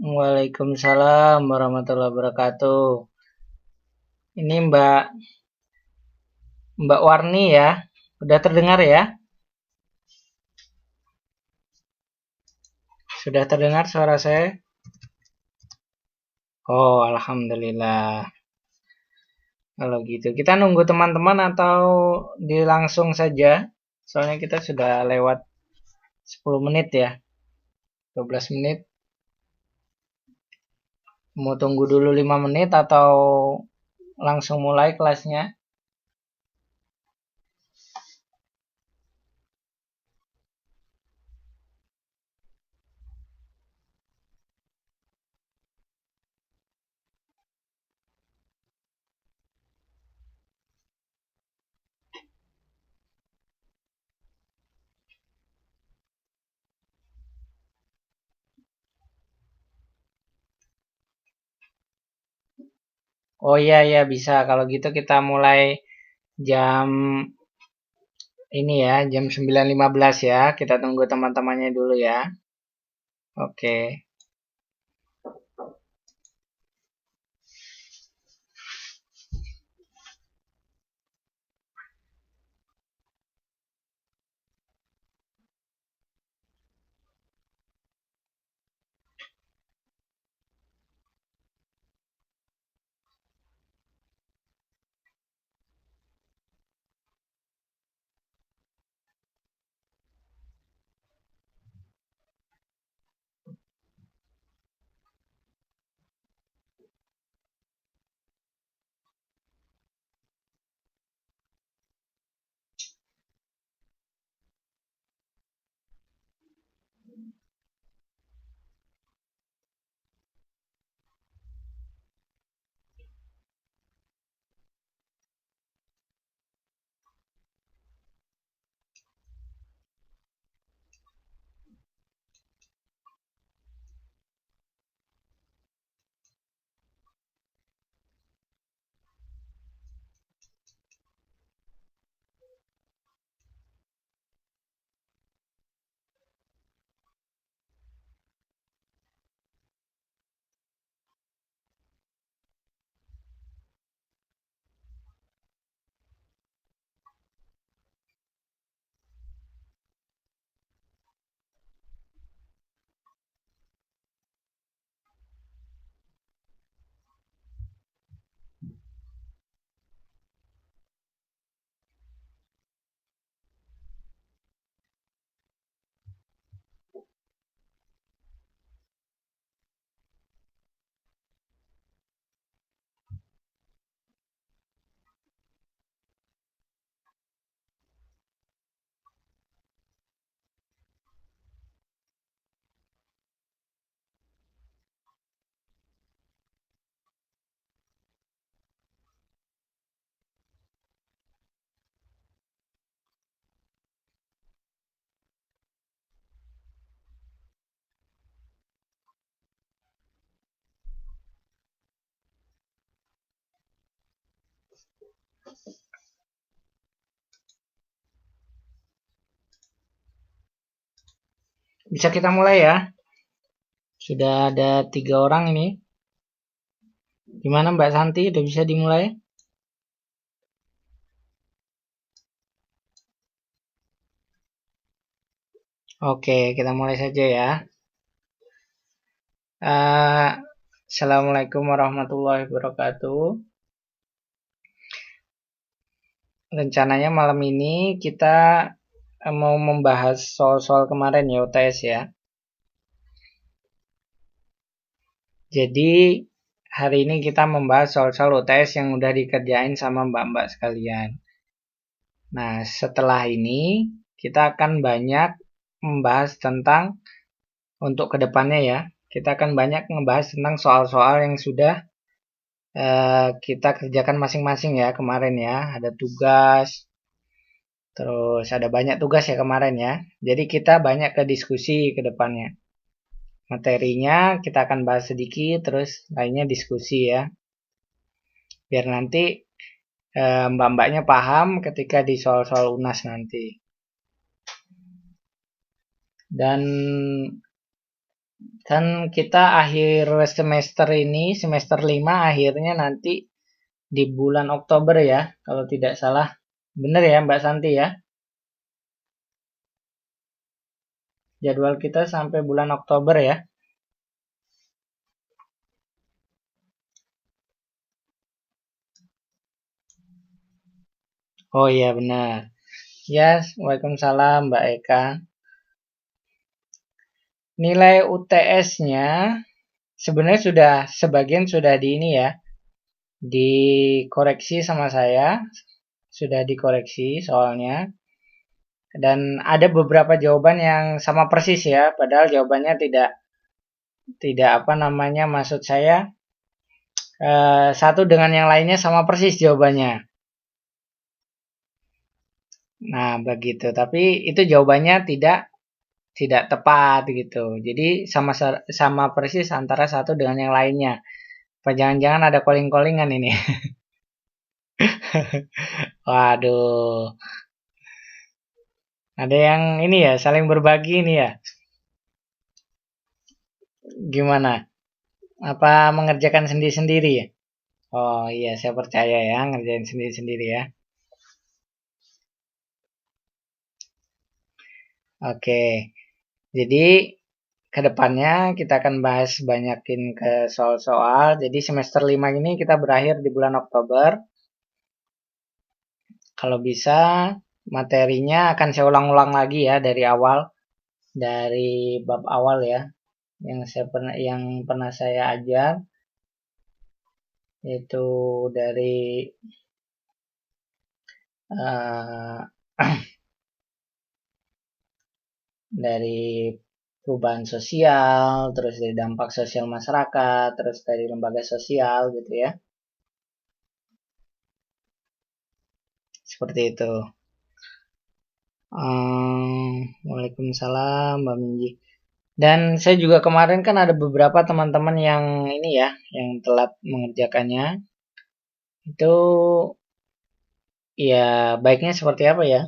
Waalaikumsalam warahmatullahi wabarakatuh. Ini Mbak Warni ya. Udah terdengar ya? Sudah terdengar suara saya? Oh, alhamdulillah. Kalau gitu, kita nunggu teman-teman atau langsung saja? Soalnya kita sudah lewat 10 menit ya. 12 menit. Mau tunggu dulu 5 menit atau langsung mulai kelasnya? Oh iya ya bisa. Kalau gitu kita mulai jam ini ya, jam 9.15 ya. Kita tunggu teman-temannya dulu ya. Oke. Bisa kita mulai ya? Sudah ada 3 orang ini. Gimana Mbak Santi? Udah bisa dimulai? Oke, kita mulai saja ya. Assalamualaikum warahmatullahi wabarakatuh. Rencananya malam ini kita mau membahas soal-soal kemarin ya UTS ya. Jadi hari ini kita membahas soal-soal UTS yang udah dikerjain sama mbak-mbak sekalian. Nah, setelah ini kita akan banyak membahas tentang untuk kedepannya ya. Kita akan banyak membahas tentang soal-soal yang sudah kita kerjakan masing-masing ya kemarin ya. Ada tugas, terus ada banyak tugas ya kemarin ya. Jadi kita banyak ke diskusi ke depannya. Materinya kita akan bahas sedikit, terus lainnya diskusi ya. Biar nanti mbak-mbaknya paham ketika di soal-soal UNAS nanti. Dan Kan kita akhir semester ini, semester 5 akhirnya nanti di bulan Oktober ya, kalau tidak salah. Bener ya Mbak Santi ya? Jadwal kita sampai bulan Oktober ya. Oh iya benar. Ya, Waalaikumsalam Mbak Eka. Nilai UTS-nya sebenarnya sudah sebagian sudah di ini ya, dikoreksi sama saya, sudah dikoreksi soalnya. Dan ada beberapa jawaban yang sama persis ya, padahal jawabannya tidak tidak apa namanya, maksud saya satu dengan yang lainnya sama persis jawabannya. Nah, begitu. Tapi itu jawabannya tidak tidak tepat gitu. Jadi sama sama persis antara satu dengan yang lainnya. Apa jangan-jangan ada calling-callingan ini? Waduh. Ada yang ini ya, saling berbagi ini ya. Gimana? Apa mengerjakan sendiri-sendiri ya? Oh iya, saya percaya ya, ngerjain sendiri-sendiri ya. Oke, jadi kedepannya kita akan bahas banyakin ke soal-soal. Jadi semester 5 ini kita berakhir di bulan Oktober. Kalau bisa materinya akan saya ulang-ulang lagi ya dari awal, dari bab awal ya, yang pernah saya ajar, yaitu dari uh, dari perubahan sosial, terus dari dampak sosial masyarakat, terus dari lembaga sosial gitu ya. Seperti itu. Waalaikumsalam Mbak Minji. Dan saya juga kemarin kan ada beberapa teman-teman yang ini ya, yang telat mengerjakannya. Itu ya baiknya seperti apa ya?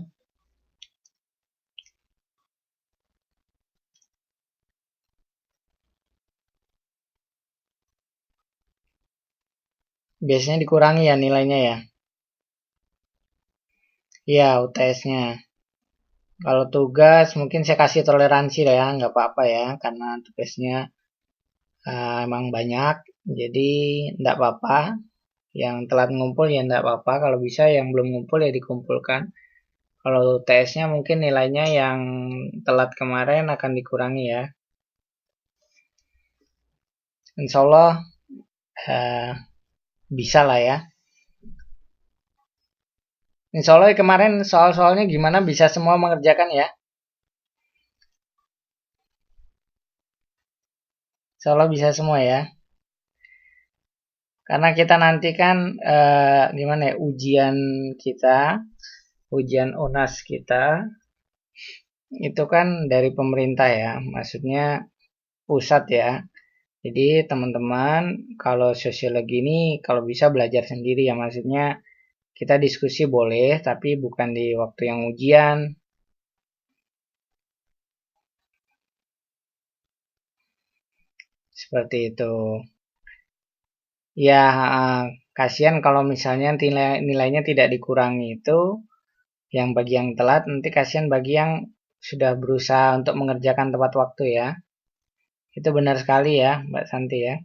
Biasanya dikurangi ya nilainya ya. Iya, UTS-nya. Kalau tugas mungkin saya kasih toleransi lah ya, nggak apa-apa ya, karena tugasnya emang banyak. Jadi nggak apa-apa. Yang telat ngumpul ya nggak apa-apa. Kalau bisa yang belum ngumpul ya dikumpulkan. Kalau UTS-nya mungkin nilainya yang telat kemarin akan dikurangi ya. Insya Allah eh, bisa lah ya. Insya Allah kemarin soal-soalnya gimana bisa semua mengerjakan ya. Insya Allah bisa semua ya. Karena kita nanti kan gimana ya, ujian UNAS kita itu kan dari pemerintah ya, maksudnya pusat ya. Jadi teman-teman kalau sosiologi ini kalau bisa belajar sendiri ya, maksudnya kita diskusi boleh tapi bukan di waktu yang ujian. Seperti itu. Ya, kasihan kalau misalnya nilainya tidak dikurangi itu, yang bagi yang telat, nanti kasihan bagi yang sudah berusaha untuk mengerjakan tepat waktu ya. Itu benar sekali ya, Mbak Santi ya.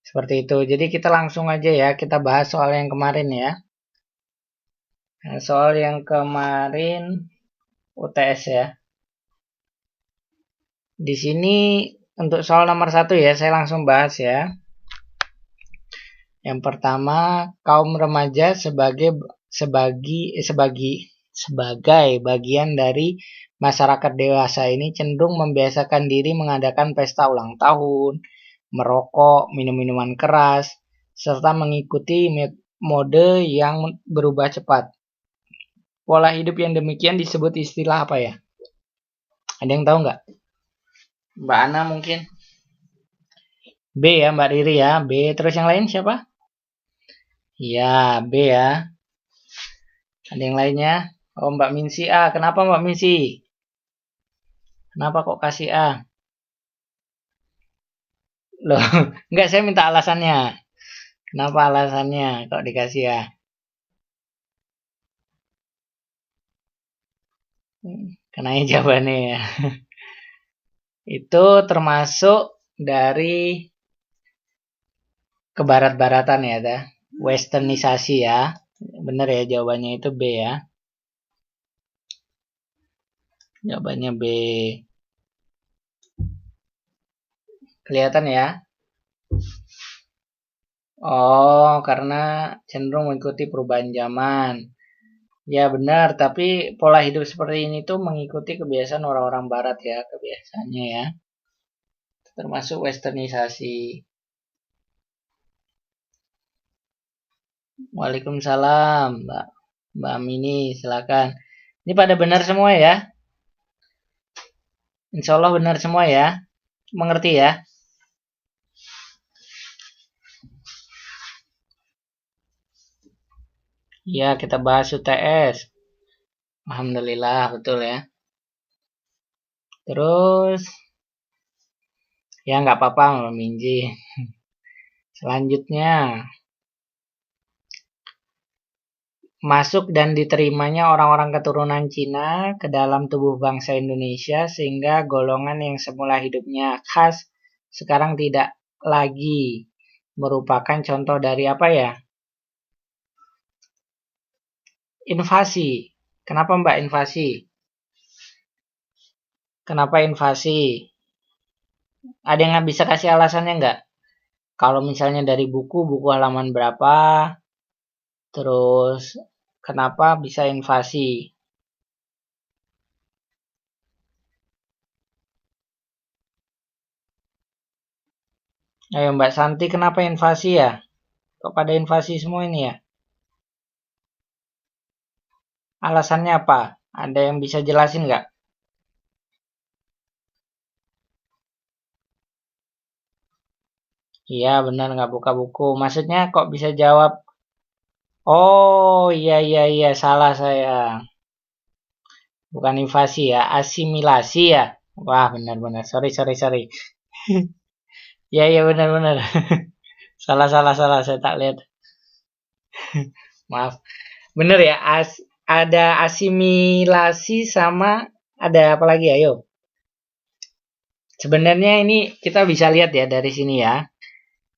Seperti itu. Jadi kita langsung aja ya, kita bahas soal yang kemarin ya. Nah, soal yang kemarin UTS ya. Di sini untuk soal nomor 1 ya, saya langsung bahas ya. Yang pertama, kaum remaja sebagai bagian dari masyarakat dewasa ini cenderung membiasakan diri mengadakan pesta ulang tahun, merokok, minum minuman keras, serta mengikuti mode yang berubah cepat. Pola hidup yang demikian disebut istilah apa ya? Ada yang tahu nggak? Mbak Ana mungkin? B ya, Mbak Riri ya. B. Terus yang lain siapa? Iya, B ya. Ada yang lainnya? Oh, Mbak Minsi A. Kenapa Mbak Minsi? Kenapa kok kasih A? Loh, enggak, saya minta alasannya. Kenapa alasannya kok dikasih ya? Karena jawabannya ya. Itu termasuk dari kebarat-baratan ya, dah. Westernisasi ya. Bener ya, jawabannya itu B ya. Jawabannya B. Kelihatan ya? Oh, karena cenderung mengikuti perubahan zaman. Ya benar, tapi pola hidup seperti ini tuh mengikuti kebiasaan orang-orang barat ya, kebiasaannya ya. Termasuk westernisasi. Waalaikumsalam, Mbak Mini, silakan. Ini pada benar semua ya? Insya Allah benar semua ya? Mengerti ya? Ya, kita bahas UTS. Alhamdulillah, betul ya. Terus, ya nggak apa-apa Mbak Minji. Selanjutnya, masuk dan diterimanya orang-orang keturunan Cina ke dalam tubuh bangsa Indonesia sehingga golongan yang semula hidupnya khas sekarang tidak lagi merupakan contoh dari apa ya? Invasi. Kenapa Mbak invasi? Kenapa invasi? Ada yang bisa kasih alasannya nggak? Kalau misalnya dari buku halaman berapa? Terus kenapa bisa invasi? Ayo Mbak Santi, kenapa invasi ya? Kok pada invasi semua ini ya? Alasannya apa? Ada yang bisa jelasin nggak? Iya benar, nggak buka buku. Maksudnya kok bisa jawab? Oh iya iya iya, salah saya. Bukan invasi ya, asimilasi ya. Wah benar-benar, sorry sorry sorry. Iya iya benar-benar. Salah salah salah, saya tak lihat. Maaf. Bener ya, ada asimilasi sama ada apa lagi? Ayo. Sebenarnya ini kita bisa lihat ya dari sini ya.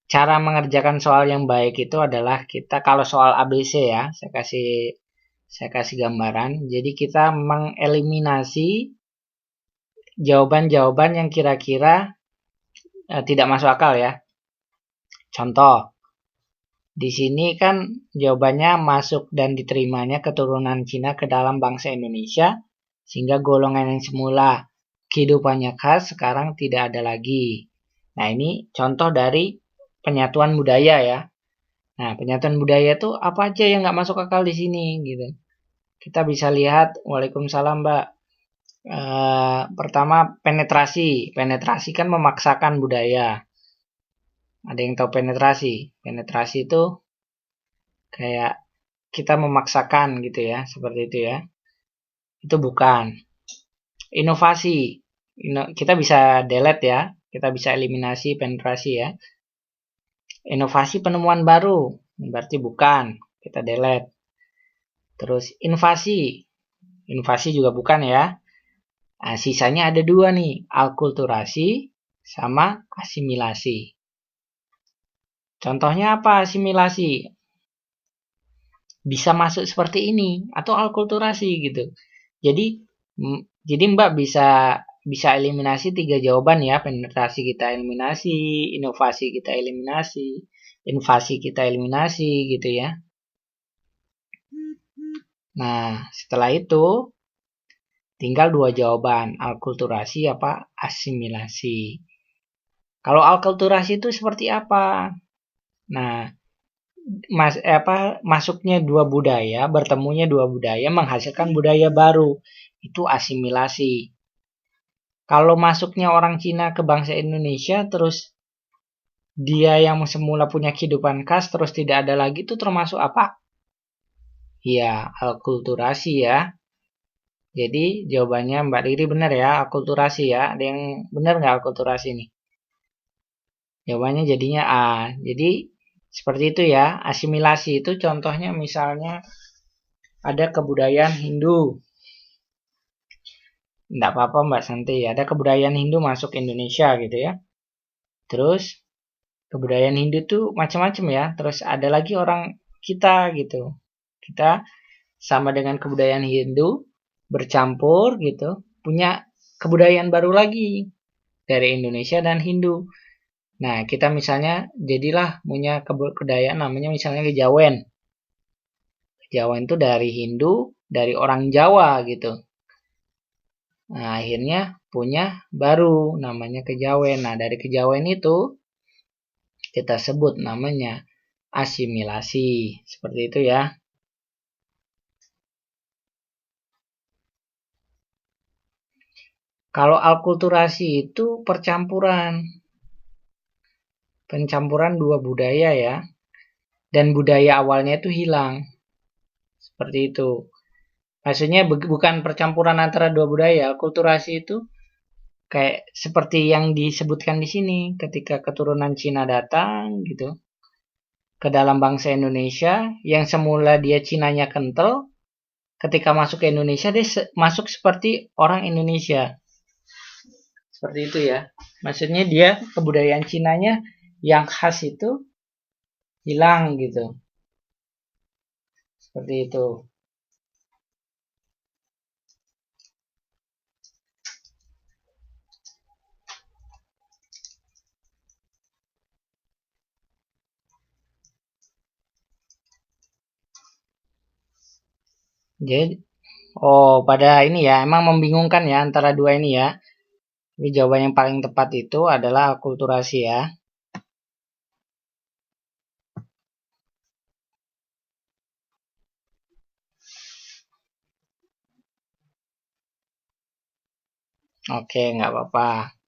Cara mengerjakan soal yang baik itu adalah kita kalau soal ABC ya, saya kasih gambaran. Jadi kita mengeliminasi jawaban-jawaban yang kira-kira tidak masuk akal ya. Contoh, di sini kan jawabannya masuk dan diterimanya keturunan Cina ke dalam bangsa Indonesia sehingga golongan yang semula kehidupannya khas sekarang tidak ada lagi. Nah, ini contoh dari penyatuan budaya ya. Nah, penyatuan budaya itu apa aja yang nggak masuk akal di sini gitu. Kita bisa lihat, Waalaikumsalam Mbak. Pertama penetrasi. Penetrasi kan memaksakan budaya. Ada yang tahu penetrasi? Penetrasi itu kayak kita memaksakan gitu ya, seperti itu ya. Itu bukan. Inovasi. Kita bisa delete ya. Kita bisa eliminasi penetrasi ya. Inovasi penemuan baru. Berarti bukan. Kita delete. Terus invasi. Invasi juga bukan ya. Nah, sisanya ada dua nih. Alkulturasi sama asimilasi. Contohnya apa asimilasi? Bisa masuk seperti ini atau alkulturasi gitu. Jadi Mbak bisa eliminasi 3 jawaban ya. Penetrasi kita eliminasi, inovasi kita eliminasi, invasi kita eliminasi gitu ya. Nah, setelah itu tinggal 2 jawaban, alkulturasi apa asimilasi. Kalau alkulturasi itu seperti apa? Nah, masuknya dua budaya, bertemunya dua budaya menghasilkan budaya baru. Itu asimilasi. Kalau masuknya orang Cina ke bangsa Indonesia, terus dia yang semula punya kehidupan khas, terus tidak ada lagi, itu termasuk apa? Ya, akulturasi ya. Jadi jawabannya Mbak Riri benar ya, akulturasi ya. Ada yang benar nggak akulturasi nih? Jawabannya jadinya A. Jadi seperti itu ya. Asimilasi itu contohnya misalnya ada kebudayaan Hindu. Enggak apa-apa Mbak Santi. Ada kebudayaan Hindu masuk Indonesia gitu ya. Terus kebudayaan Hindu tuh macam-macam ya. Terus ada lagi orang kita gitu. Kita sama dengan kebudayaan Hindu bercampur gitu. Punya kebudayaan baru lagi dari Indonesia dan Hindu. Nah, kita misalnya jadilah punya kebudayaan namanya misalnya Kejawen. Kejawen itu dari Hindu, dari orang Jawa gitu. Nah, akhirnya punya baru namanya Kejawen. Nah, dari Kejawen itu kita sebut namanya asimilasi. Seperti itu ya. Kalau alkulturasi itu pencampuran dua budaya ya. Dan budaya awalnya itu hilang. Seperti itu. Maksudnya bukan percampuran antara dua budaya. Alkulturasi itu kayak seperti yang disebutkan di sini. Ketika keturunan Cina datang gitu ke dalam bangsa Indonesia, yang semula dia Cinanya kental, ketika masuk ke Indonesia dia masuk seperti orang Indonesia. Seperti itu ya. Maksudnya dia kebudayaan Cinanya yang khas itu hilang gitu. Seperti itu. Jadi, pada ini ya, emang membingungkan ya antara dua ini ya. Tapi jawaban yang paling tepat itu adalah akulturasi ya. Oke, nggak apa-apa.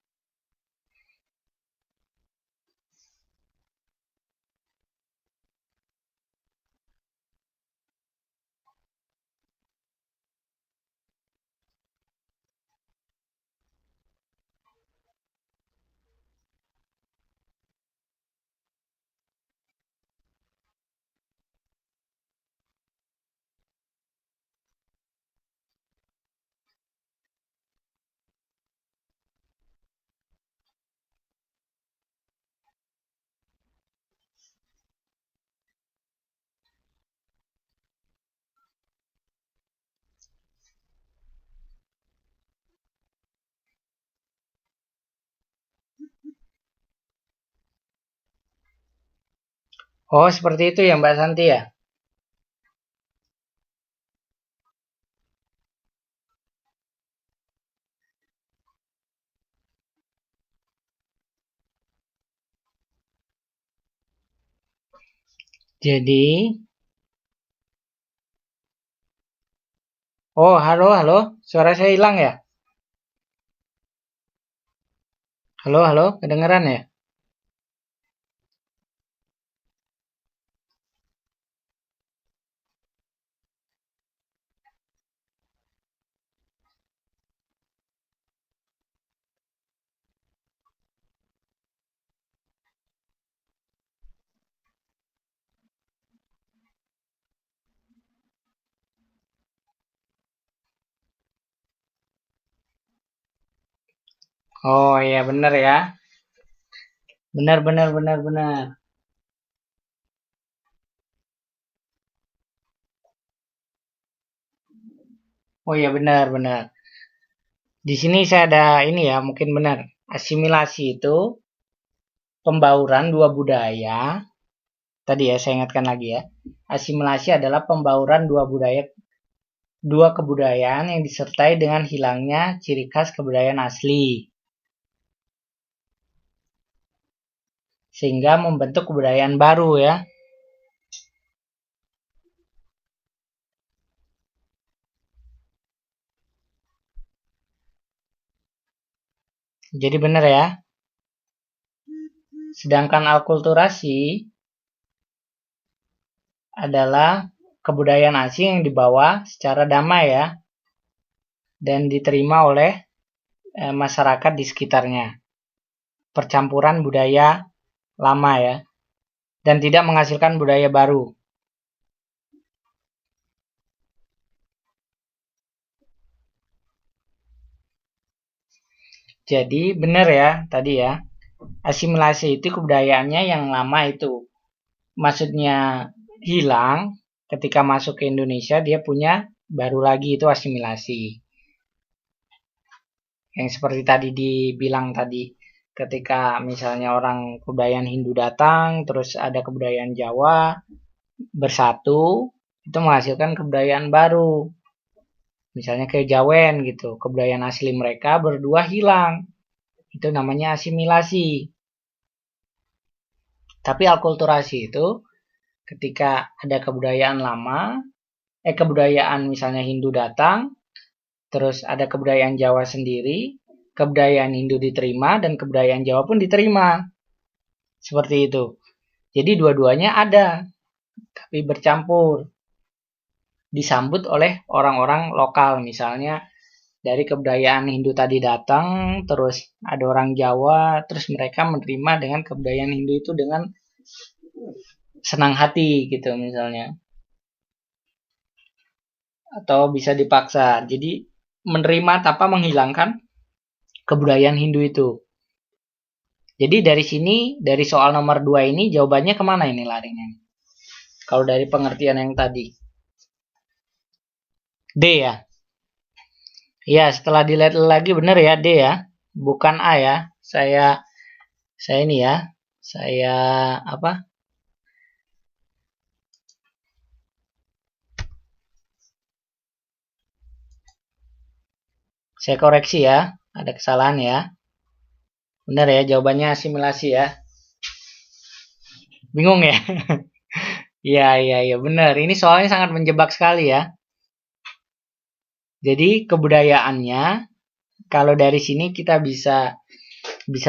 Oh, seperti itu ya Mbak Santi ya? Jadi, halo, halo, suara saya hilang ya? Halo, halo, kedengeran ya? Oh iya benar ya. Benar, benar, benar, benar. Oh iya benar, benar. Di sini saya ada ini ya, mungkin benar. Asimilasi itu pembauran dua budaya. Tadi ya saya ingatkan lagi ya. Asimilasi adalah pembauran dua kebudayaan yang disertai dengan hilangnya ciri khas kebudayaan asli. Sehingga membentuk kebudayaan baru ya. Jadi benar ya. Sedangkan alkulturasi adalah kebudayaan asing yang dibawa secara damai ya. Dan diterima oleh masyarakat di sekitarnya. Percampuran budaya lama ya, dan tidak menghasilkan budaya baru. Jadi benar ya tadi ya, asimilasi itu kebudayaannya yang lama itu. Maksudnya hilang ketika masuk ke Indonesia, dia punya baru lagi, itu asimilasi. Yang seperti tadi dibilang tadi, ketika misalnya orang kebudayaan Hindu datang, terus ada kebudayaan Jawa bersatu, itu menghasilkan kebudayaan baru. Misalnya kejawen gitu, kebudayaan asli mereka berdua hilang. Itu namanya asimilasi. Tapi akulturasi itu ketika ada kebudayaan lama, kebudayaan misalnya Hindu datang, terus ada kebudayaan Jawa sendiri, kebudayaan Hindu diterima, dan kebudayaan Jawa pun diterima. Seperti itu. Jadi dua-duanya ada, tapi bercampur. Disambut oleh orang-orang lokal, misalnya dari kebudayaan Hindu tadi datang, terus ada orang Jawa, terus mereka menerima dengan kebudayaan Hindu itu dengan senang hati gitu misalnya. Atau bisa dipaksa. Jadi menerima tanpa menghilangkan kebudayaan Hindu itu. Jadi dari sini, dari soal nomor 2 ini, jawabannya kemana ini larinya? Kalau dari pengertian yang tadi. D ya? Ya, setelah dilihat lagi benar ya, D ya. Bukan A ya. Saya ini ya. Saya apa? Saya koreksi ya. Ada kesalahan ya. Benar ya, jawabannya asimilasi ya. Bingung ya? Iya, iya, iya, benar. Ini soalnya sangat menjebak sekali ya. Jadi kebudayaannya, kalau dari sini kita bisa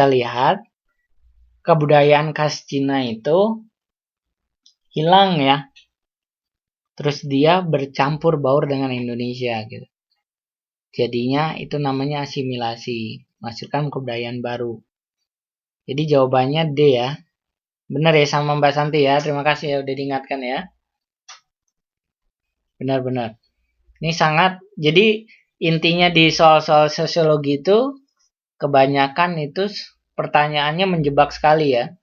lihat kebudayaan khas Cina itu hilang ya. Terus dia bercampur baur dengan Indonesia gitu. Jadinya itu namanya asimilasi, menghasilkan kebudayaan baru. Jadi jawabannya D ya. Benar ya sama Mbak Santi ya. Terima kasih ya udah diingatkan ya. Benar-benar. Ini sangat, jadi intinya di soal-soal sosiologi itu kebanyakan itu pertanyaannya menjebak sekali ya.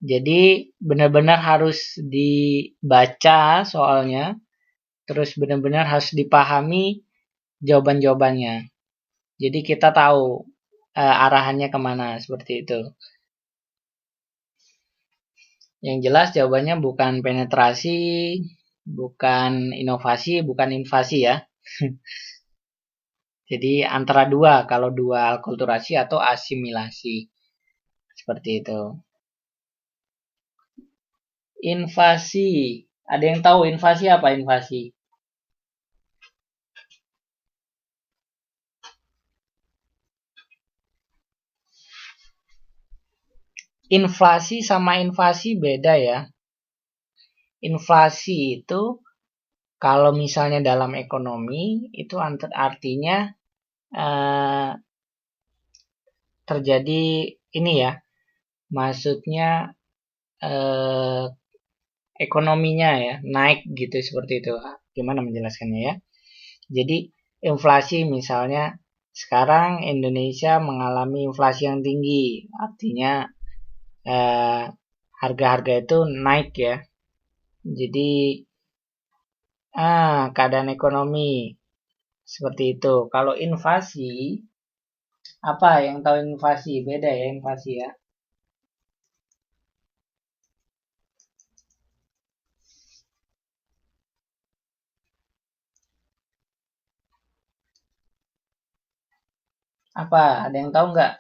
Jadi benar-benar harus dibaca soalnya, terus benar-benar harus dipahami jawaban-jawabannya. Jadi kita tahu arahannya kemana seperti itu. Yang jelas jawabannya bukan penetrasi, bukan inovasi, bukan invasi ya. Jadi antara dua, kalau dua akulturasi atau asimilasi. Seperti itu. Invasi. Ada yang tahu invasi apa invasi? Inflasi sama invasi beda ya. Inflasi itu kalau misalnya dalam ekonomi itu artinya eh, terjadi ini ya. Maksudnya eh, ekonominya ya naik gitu seperti itu. Gimana menjelaskannya ya? Jadi inflasi misalnya sekarang Indonesia mengalami inflasi yang tinggi, artinya eh, harga-harga itu naik ya. Jadi keadaan ekonomi seperti itu. Kalau invasi, apa yang tahu invasi? Beda ya invasi ya. Apa? Ada yang tahu nggak?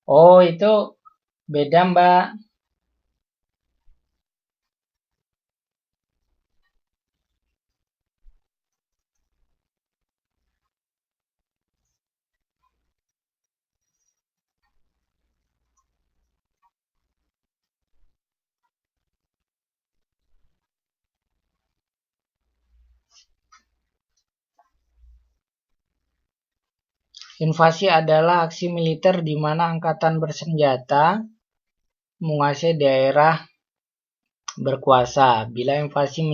Oh, itu beda, Mbak. Invasi adalah aksi militer di mana angkatan bersenjata menguasai daerah berkuasa. Bila invasi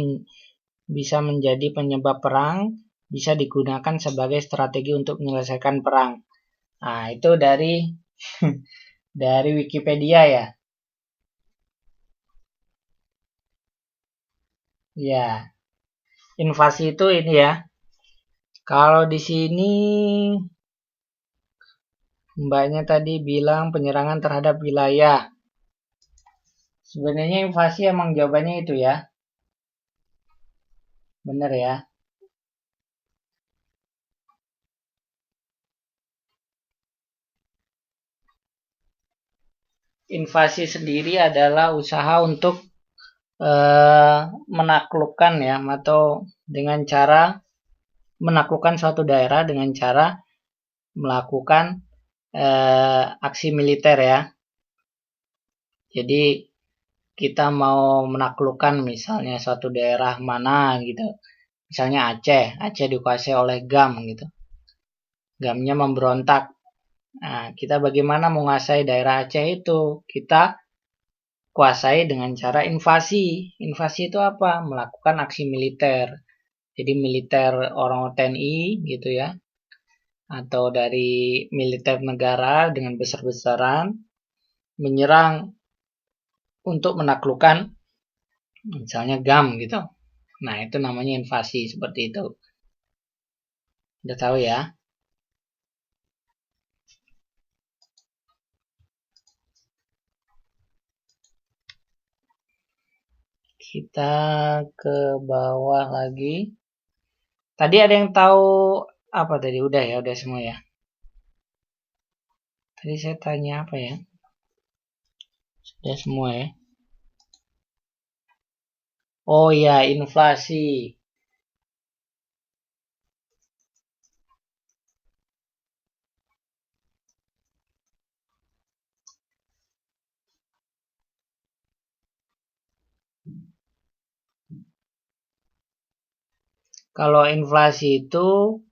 bisa menjadi penyebab perang, bisa digunakan sebagai strategi untuk menyelesaikan perang. Nah, itu dari dari Wikipedia ya. Ya, invasi itu ini ya. Kalau di sini mbaknya tadi bilang penyerangan terhadap wilayah. Sebenarnya invasi emang jawabannya itu ya. Bener ya. Invasi sendiri adalah usaha untuk menaklukkan ya, atau dengan cara menaklukkan suatu daerah dengan cara melakukan aksi militer ya. Jadi kita mau menaklukkan misalnya suatu daerah mana gitu. Misalnya Aceh, Aceh dikuasai oleh GAM gitu. GAM-nya memberontak. Nah, kita bagaimana menguasai daerah Aceh itu? Kita kuasai dengan cara invasi. Invasi itu apa? Melakukan aksi militer. Jadi militer orang TNI gitu ya. Atau dari militer negara dengan besar-besaran menyerang untuk menaklukkan misalnya GAM gitu. Nah, itu namanya invasi seperti itu. Udah tahu ya? Kita ke bawah lagi. Tadi ada yang tahu apa tadi? Udah ya, udah semua ya. Tadi saya tanya apa ya? Sudah semua ya. Oh ya, inflasi. Kalau inflasi itu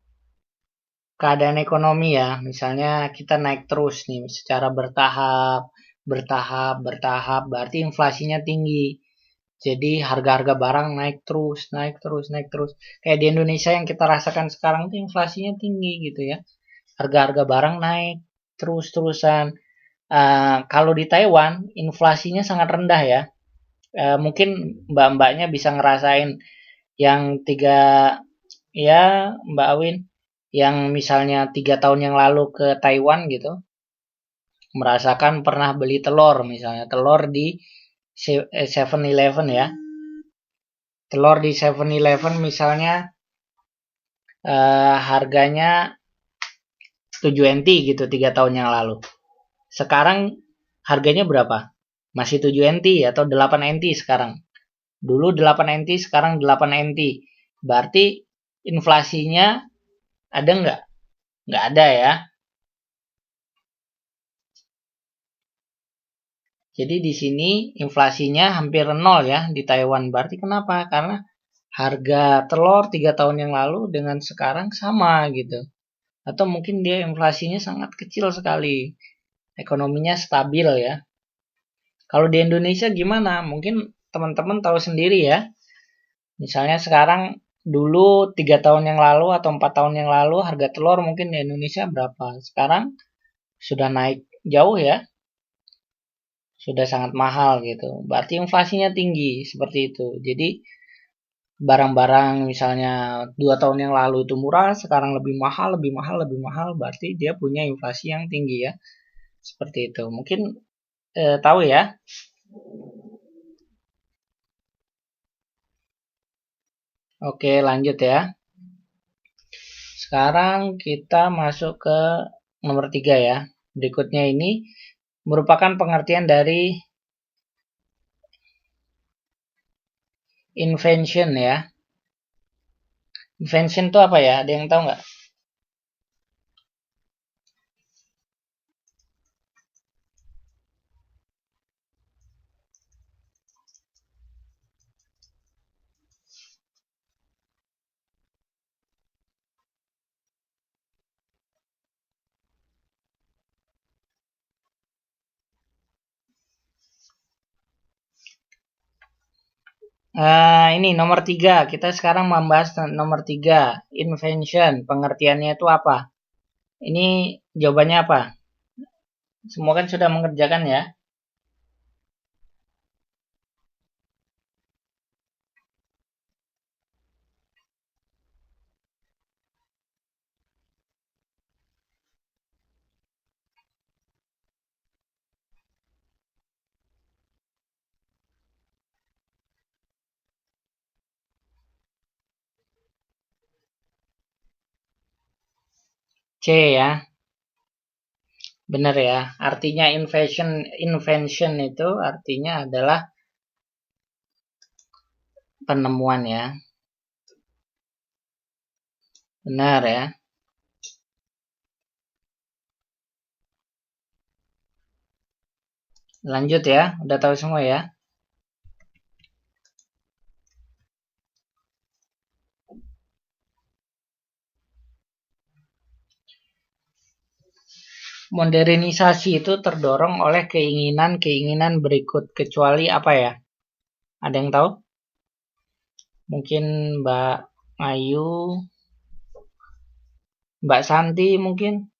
keadaan ekonomi ya, misalnya kita naik terus nih secara bertahap, berarti inflasinya tinggi. Jadi harga-harga barang naik terus, naik terus, naik terus. Kayak di Indonesia yang kita rasakan sekarang tuh inflasinya tinggi gitu ya. Harga-harga barang naik terus-terusan. Kalau di Taiwan inflasinya sangat rendah ya. Mungkin mbak-mbaknya bisa ngerasain yang tiga ya Mbak Awin yang misalnya 3 tahun yang lalu ke Taiwan gitu, merasakan pernah beli telur misalnya, telur di 7-Eleven ya, telur di 7-Eleven misalnya harganya 7 NT gitu 3 tahun yang lalu. Sekarang harganya berapa? Masih 7 NT atau 8 NT sekarang. Dulu 8 NT, sekarang 8 NT. Berarti inflasinya ada nggak? Nggak ada ya. Jadi di sini inflasinya hampir nol ya di Taiwan. Berarti kenapa? Karena harga telur 3 tahun yang lalu dengan sekarang sama gitu. Atau mungkin dia inflasinya sangat kecil sekali. Ekonominya stabil ya. Kalau di Indonesia gimana? Mungkin teman-teman tahu sendiri ya. Misalnya sekarang dulu 3 tahun yang lalu atau 4 tahun yang lalu harga telur mungkin di Indonesia berapa? Sekarang sudah naik jauh ya. Sudah sangat mahal gitu. Berarti inflasinya tinggi seperti itu. Jadi barang-barang misalnya 2 tahun yang lalu itu murah, sekarang lebih mahal, lebih mahal, lebih mahal. Berarti dia punya inflasi yang tinggi ya. Seperti itu. Mungkin tahu ya. Oke, lanjut ya. Sekarang kita masuk ke nomor 3 ya. Berikutnya ini merupakan pengertian dari invention ya. Invention itu apa ya? Ada yang tahu nggak? Ini nomor 3. Kita sekarang membahas nomor 3. Invention. Pengertiannya itu apa? Ini jawabannya apa? Semua kan sudah mengerjakan ya? C ya. Benar ya. Artinya invention itu artinya adalah penemuan ya. Benar ya. Lanjut ya. Udah tahu semua ya. Modernisasi itu terdorong oleh keinginan-keinginan berikut, kecuali apa ya? Ada yang tahu? Mungkin Mbak Ayu, Mbak Santi mungkin?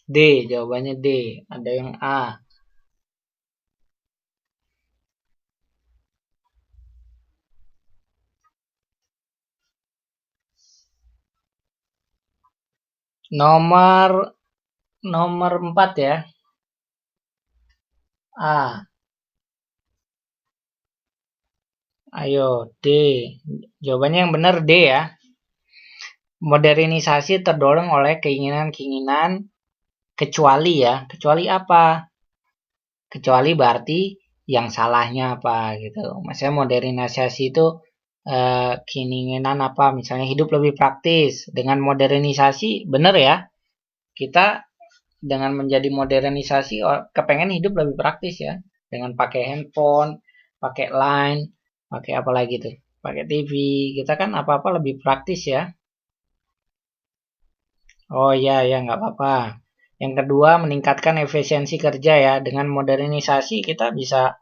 D, jawabannya D. Ada yang A. Nomor 4 ya. A. Ayo, D. Jawabannya yang benar D ya. Modernisasi terdorong oleh keinginan-keinginan kecuali ya. Kecuali apa? Kecuali berarti yang salahnya apa gitu. Maksudnya modernisasi itu keinginan apa? Misalnya hidup lebih praktis. Dengan modernisasi, benar ya. Kita dengan menjadi modernisasi kepengen hidup lebih praktis ya. Dengan pakai handphone, pakai line, pakai apa lagi tuh? Pakai TV. Kita kan apa-apa lebih praktis ya. Oh iya ya nggak apa-apa. Yang kedua meningkatkan efisiensi kerja ya. Dengan modernisasi kita bisa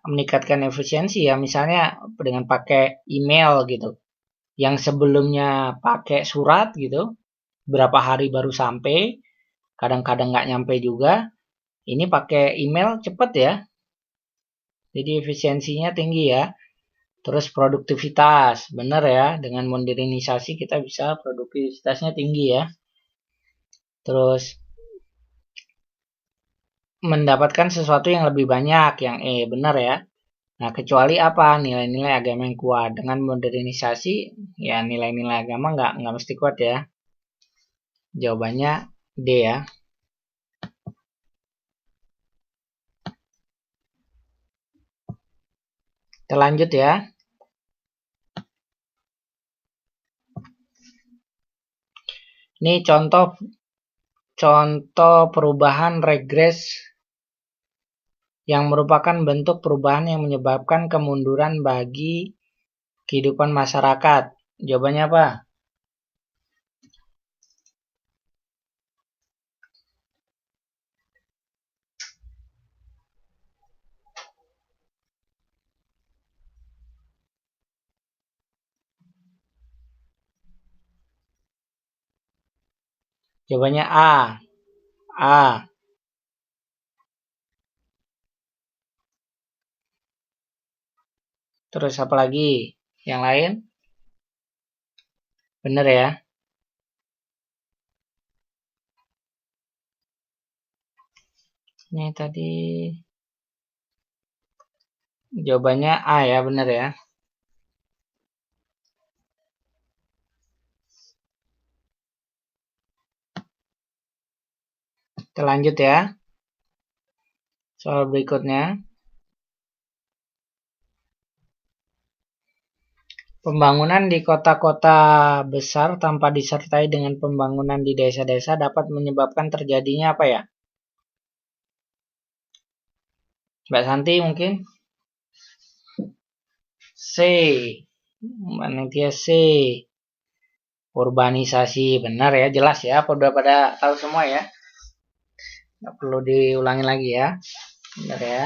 meningkatkan efisiensi ya. Misalnya dengan pakai email gitu. Yang sebelumnya pakai surat gitu. Berapa hari baru sampai. Kadang-kadang nggak nyampe juga. Ini pakai email cepet ya. Jadi efisiensinya tinggi ya. Terus produktivitas. Benar ya. Dengan modernisasi kita bisa produktivitasnya tinggi ya. Terus mendapatkan sesuatu yang lebih banyak, yang benar ya. Nah, kecuali apa? Nilai-nilai agama yang kuat. Dengan modernisasi, ya nilai-nilai agama nggak mesti kuat ya. Jawabannya D ya. Kita lanjut ya. Ini contoh perubahan regres yang merupakan bentuk perubahan yang menyebabkan kemunduran bagi kehidupan masyarakat. Jawabannya apa? Jawabannya A. A. Terus apa lagi? Yang lain? Benar ya. Ini tadi jawabannya A ya, benar ya. Kita lanjut ya. Soal berikutnya. Pembangunan di kota-kota besar tanpa disertai dengan pembangunan di desa-desa dapat menyebabkan terjadinya apa ya? Mbak Santi mungkin? C. Mbak Natia C. Urbanisasi, benar ya, jelas ya, udah pada tahu semua ya. Nggak perlu diulangi lagi ya. Benar ya.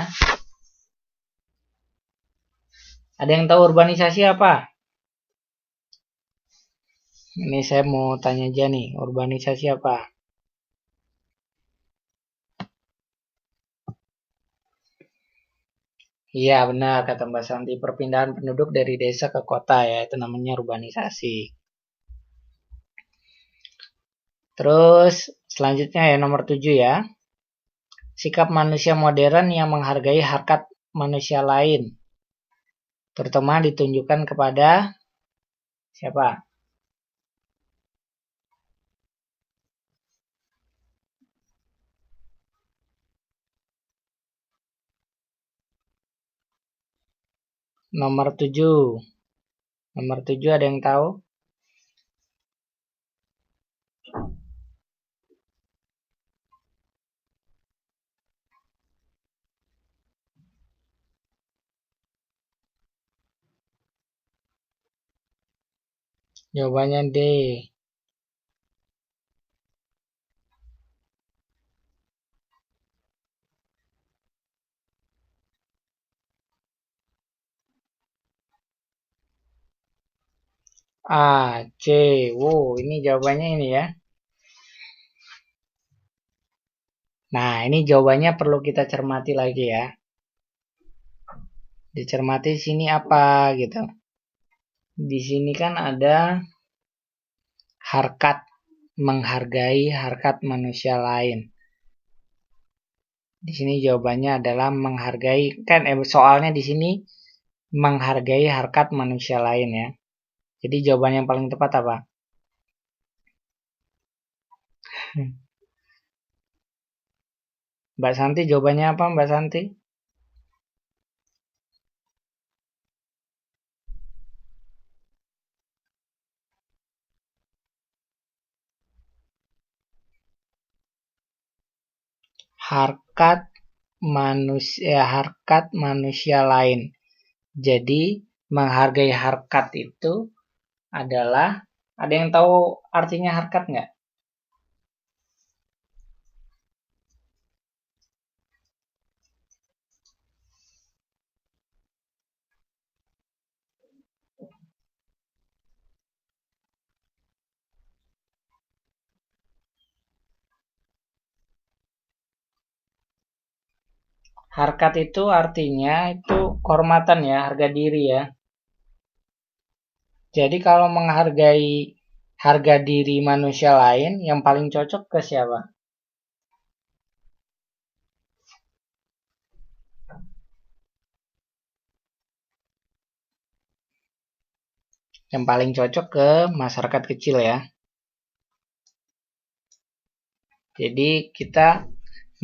Ada yang tahu urbanisasi apa? Ini saya mau tanya aja nih, urbanisasi apa? Iya benar kata Mbak Santi, perpindahan penduduk dari desa ke kota ya, itu namanya urbanisasi. Terus selanjutnya ya nomor 7 ya. Sikap manusia modern yang menghargai harkat manusia lain. Terutama ditunjukkan kepada siapa? Nomor 7. Nomor 7 ada yang tahu? Jawabannya D. A, C. Wow, ini jawabannya ini ya. Nah, ini jawabannya perlu kita cermati lagi ya. Dicermati sini apa gitu. Di sini kan ada harkat, menghargai harkat manusia lain. Di sini jawabannya adalah menghargai, kan soalnya di sini menghargai harkat manusia lain ya. Jadi jawaban yang paling tepat apa? Mbak Santi jawabannya apa Mbak Santi? Harkat manusia lain. Jadi menghargai harkat itu adalah, ada yang tahu artinya harkat nggak? Harkat itu artinya itu kehormatan ya, harga diri ya. Jadi kalau menghargai harga diri manusia lain, yang paling cocok ke siapa? Yang paling cocok ke masyarakat kecil ya. Jadi kita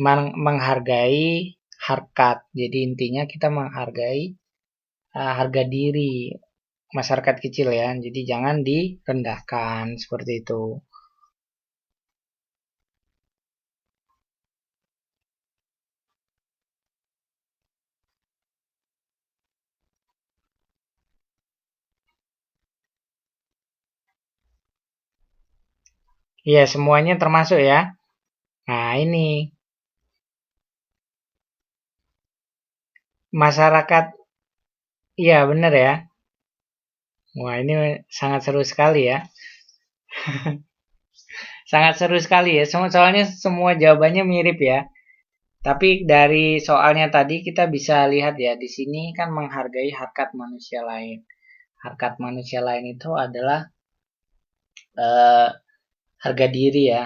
menghargai harkat. Jadi intinya kita menghargai harga diri masyarakat kecil ya. Jadi jangan direndahkan seperti itu. Iya, semuanya termasuk ya. Nah, ini masyarakat, iya benar ya. Wah, ini sangat seru sekali ya. Sangat seru sekali ya. Soalnya semua jawabannya mirip ya. Tapi dari soalnya tadi kita bisa lihat ya, di sini kan menghargai harkat manusia lain. Harkat manusia lain itu adalah eh, harga diri ya.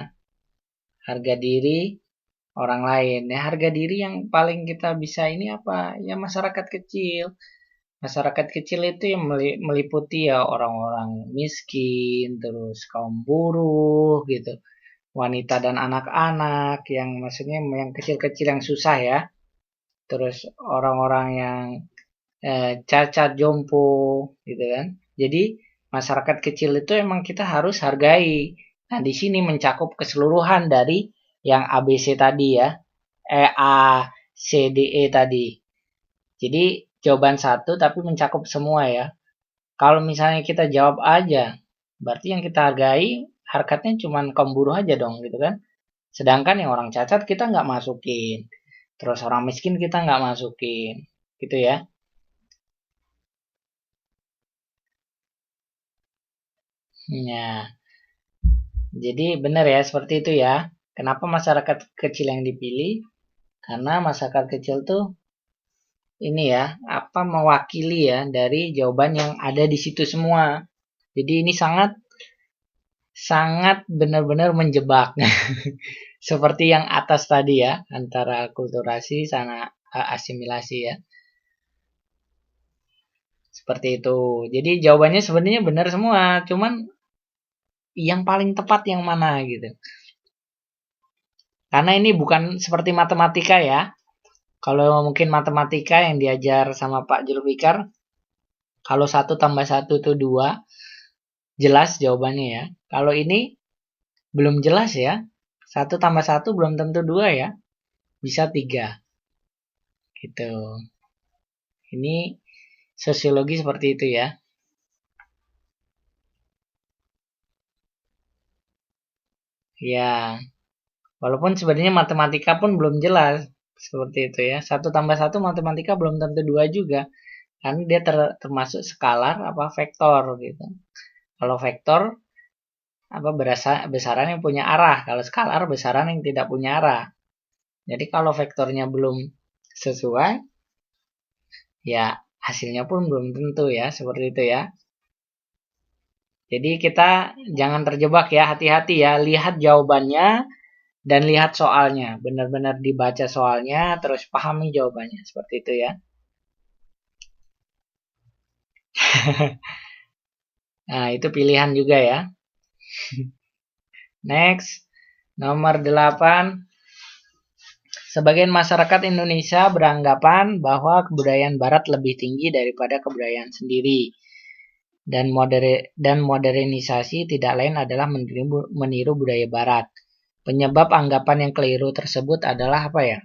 Harga diri orang lain. Ya, harga diri yang paling kita bisa ini apa? Ya masyarakat kecil. Masyarakat kecil itu yang meliputi ya orang-orang miskin, terus kaum buruh gitu. Wanita dan anak-anak yang maksudnya yang kecil-kecil yang susah ya. Terus orang-orang yang cacat, jompo gitu kan. Jadi masyarakat kecil itu emang kita harus hargai. Nah, di sini mencakup keseluruhan dari yang ABC tadi ya. A, C, D, E tadi. Jadi jawaban satu tapi mencakup semua ya. Kalau misalnya kita jawab aja Berarti yang kita hargai harkatnya cuma kaum buruh aja dong gitu kan. Sedangkan yang orang cacat kita nggak masukin. Terus orang miskin kita nggak masukin. Gitu ya. Nah, jadi benar ya seperti itu ya. Kenapa masyarakat kecil yang dipilih? Karena masyarakat kecil tuh ini ya, apa mewakili ya dari jawaban yang ada di situ semua. Jadi ini sangat sangat benar-benar menjebak. Seperti yang atas tadi ya, antara akulturasi sama asimilasi ya. Seperti itu. Jadi jawabannya sebenarnya benar semua, cuman yang paling tepat yang mana gitu. Karena ini bukan seperti matematika ya. Kalau mungkin matematika yang diajar sama Pak Julfikar, kalau 1 tambah 1 itu 2, jelas jawabannya ya. Kalau ini belum jelas ya. 1 tambah 1 belum tentu 2 ya. Bisa 3. Gitu. Ini sosiologi seperti itu ya. Ya, walaupun sebenarnya matematika pun belum jelas. Seperti itu ya. 1 tambah 1 matematika belum tentu 2 juga. Karena dia termasuk skalar apa vektor gitu. Kalau vektor apa besaran yang punya arah. Kalau skalar besaran yang tidak punya arah. Jadi kalau vektornya belum sesuai, ya hasilnya pun belum tentu ya. Seperti itu ya. Jadi kita jangan terjebak ya, hati-hati ya. Lihat jawabannya dan lihat soalnya. Benar-benar dibaca soalnya, terus pahami jawabannya. Seperti itu ya. Nah, itu pilihan juga ya. Next, nomor 8. Sebagian masyarakat Indonesia beranggapan bahwa kebudayaan barat lebih tinggi daripada kebudayaan sendiri. Dan modernisasi tidak lain adalah meniru budaya barat. Penyebab anggapan yang keliru tersebut adalah apa ya?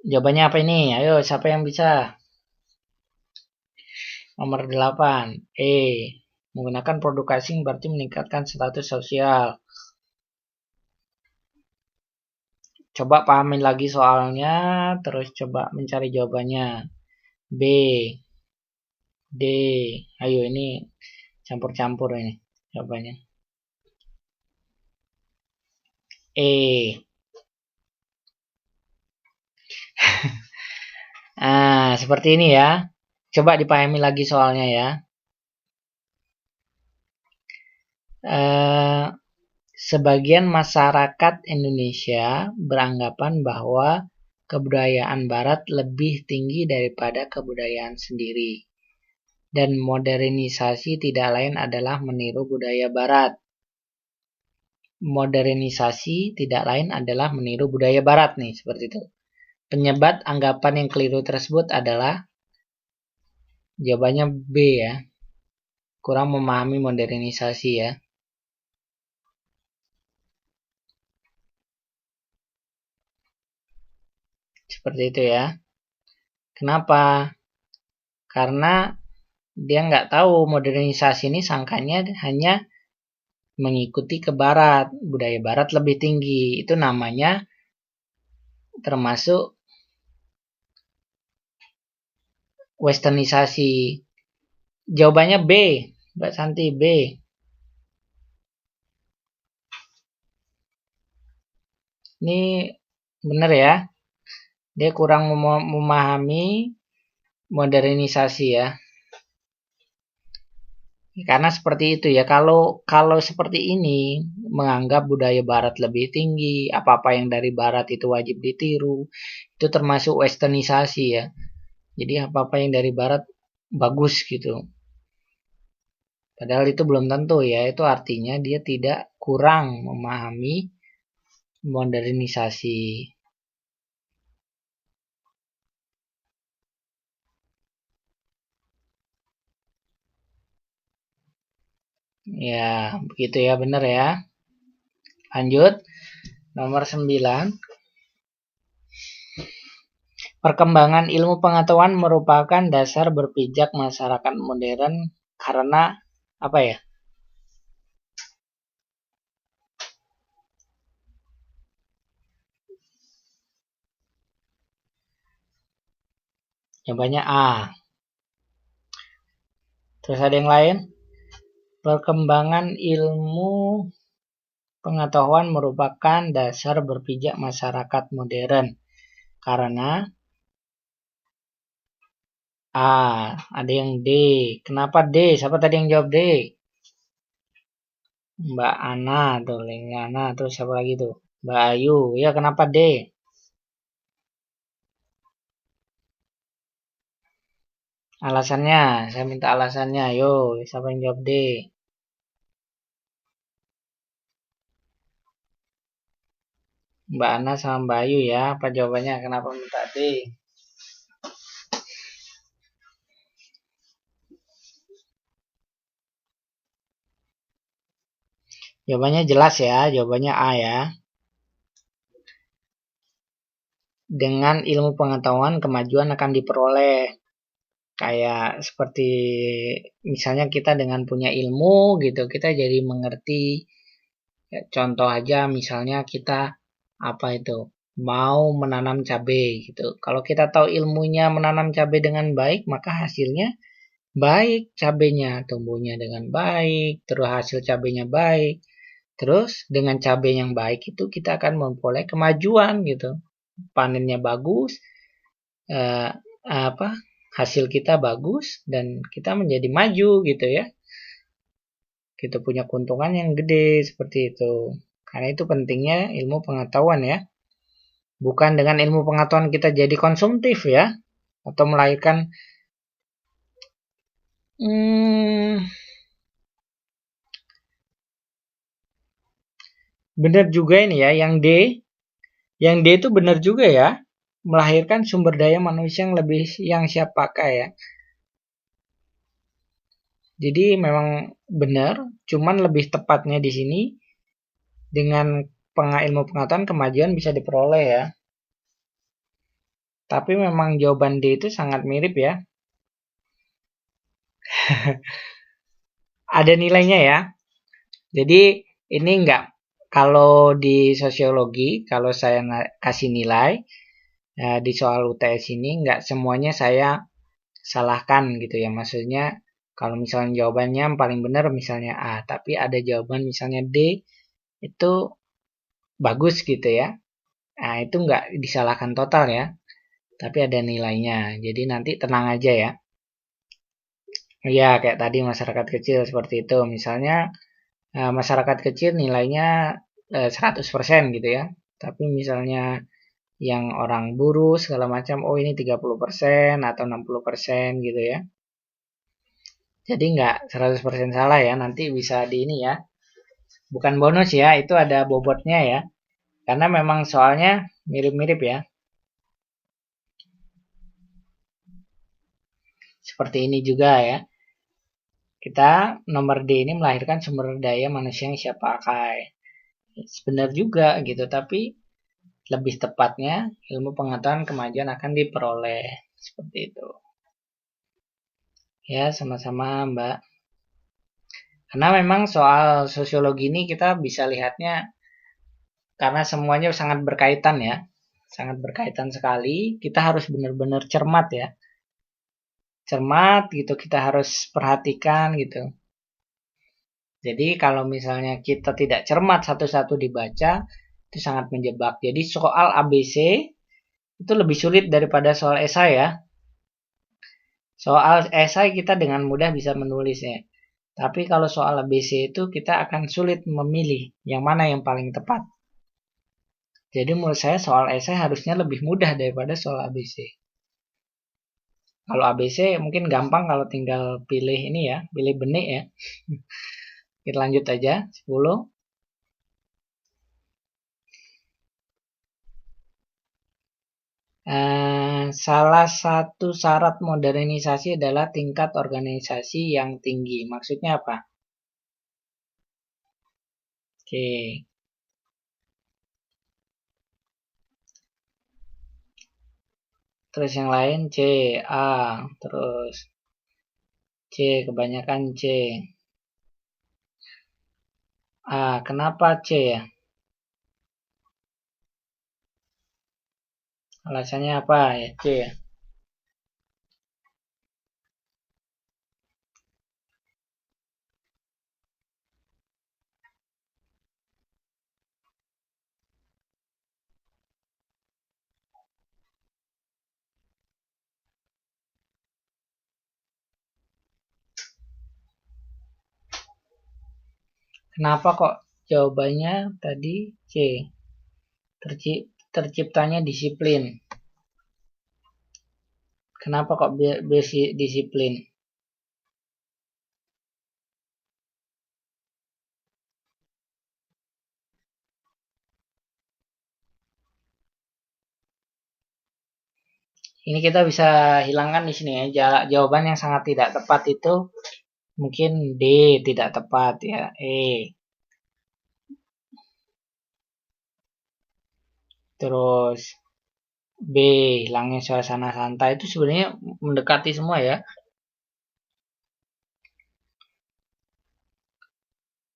Jawabannya apa ini? Ayo, siapa yang bisa? Nomor 8. Menggunakan produk asing berarti meningkatkan status sosial. Coba pahamin lagi soalnya, terus coba mencari jawabannya. B, D, ayo ini campur-campur ini jawabannya. E. Nah, seperti ini ya. Coba dipahami lagi soalnya ya. Sebagian masyarakat Indonesia beranggapan bahwa kebudayaan barat lebih tinggi daripada kebudayaan sendiri. Dan modernisasi tidak lain adalah meniru budaya barat. Modernisasi tidak lain adalah meniru budaya barat nih, seperti itu. Penyebab anggapan yang keliru tersebut adalah jawabannya B ya. Kurang memahami modernisasi ya. Seperti itu ya. Kenapa? Karena dia nggak tahu modernisasi ini sangkanya hanya mengikuti ke barat. Budaya barat lebih tinggi. Itu namanya termasuk westernisasi. Jawabannya B. Mbak Santi, B. Ini benar ya. Dia kurang memahami modernisasi ya. Karena seperti itu ya. Kalau seperti ini menganggap budaya barat lebih tinggi, apa-apa yang dari barat itu wajib ditiru, itu termasuk westernisasi ya. Jadi apa-apa yang dari barat bagus gitu. Padahal itu belum tentu ya. Itu artinya dia tidak kurang memahami modernisasi. Ya, begitu ya, benar ya. Lanjut, nomor 9. Perkembangan ilmu pengetahuan merupakan dasar berpijak masyarakat modern karena apa ya? Jawabannya A. Terus ada yang lain? Perkembangan ilmu pengetahuan merupakan dasar berpijak masyarakat modern karena A. Ada yang D. Kenapa D? Siapa tadi yang jawab D? Mbak Ana tuh, Lenggana, terus siapa lagi tuh? Mbak Ayu. Ya, kenapa D? Alasannya, saya minta alasannya. Yo, siapa yang jawab D? Mbak Ana sama Mbak Ayu ya. Apa jawabannya? Kenapa minta D? Jawabannya jelas ya. Jawabannya A ya. Dengan ilmu pengetahuan, kemajuan akan diperoleh. Kayak seperti misalnya kita dengan punya ilmu gitu, kita jadi mengerti. Ya, contoh aja misalnya kita apa itu mau menanam cabai gitu. Kalau kita tahu ilmunya menanam cabai dengan baik, maka hasilnya baik, cabainya tumbuhnya dengan baik, terus hasil cabainya baik. Terus dengan cabai yang baik itu kita akan memperoleh kemajuan gitu. Panennya bagus, eh, apa hasil kita bagus dan kita menjadi maju gitu ya. Kita punya keuntungan yang gede seperti itu. Karena itu pentingnya ilmu pengetahuan ya. Bukan dengan ilmu pengetahuan kita jadi konsumtif ya. Atau melahirkan benar juga ini ya. Yang D itu benar juga ya. Melahirkan sumber daya manusia yang siap pakai ya. Jadi memang benar, cuman lebih tepatnya di sini dengan ilmu pengetahuan kemajuan bisa diperoleh ya. Tapi memang jawaban D itu sangat mirip ya. Ada nilainya ya. Jadi ini enggak, kalau di sosiologi, kalau saya kasih nilai di soal UTS ini enggak semuanya saya salahkan gitu ya. Maksudnya kalau misalnya jawabannya paling benar misalnya A, tapi ada jawaban misalnya D itu bagus gitu ya. Nah, itu enggak disalahkan total ya, tapi ada nilainya. Jadi nanti tenang aja ya. Ya, kayak tadi masyarakat kecil seperti itu. Misalnya masyarakat kecil nilainya 100% gitu ya. Tapi misalnya yang orang buruh segala macam, oh ini 30% atau 60% gitu ya. Jadi nggak 100% salah ya, nanti bisa di ini ya. Bukan bonus ya, itu ada bobotnya ya. Karena memang soalnya mirip-mirip ya. Seperti ini juga ya. Kita nomor D ini melahirkan sumber daya manusia yang siap pakai. Sebenarnya juga gitu, tapi lebih tepatnya ilmu pengetahuan kemajuan akan diperoleh. Seperti itu. Ya, sama-sama Mbak. Karena memang soal sosiologi ini kita bisa lihatnya karena semuanya sangat berkaitan ya. Sangat berkaitan sekali. Kita harus benar-benar cermat ya. Cermat gitu, kita harus perhatikan gitu. Jadi kalau misalnya kita tidak cermat satu-satu dibaca, itu sangat menjebak. Jadi soal ABC itu lebih sulit daripada soal esai ya. Soal esai kita dengan mudah bisa menulisnya. Tapi kalau soal ABC itu kita akan sulit memilih yang mana yang paling tepat. Jadi menurut saya soal esai harusnya lebih mudah daripada soal ABC. Kalau ABC mungkin gampang kalau tinggal pilih ini ya, pilih benik ya. Kita lanjut aja, 10. Salah satu syarat modernisasi adalah tingkat organisasi yang tinggi. Maksudnya apa? Oke. Terus yang lain C, A, terus C, kebanyakan C. Kenapa C ya? Alasannya apa ya C ya? Kenapa kok jawabannya tadi C? Terciptanya disiplin. Kenapa kok basic disiplin? Ini kita bisa hilangkan di sini ya. Jawaban yang sangat tidak tepat itu mungkin D, tidak tepat ya. Terus B, hilangnya suasana santai itu sebenarnya mendekati semua ya.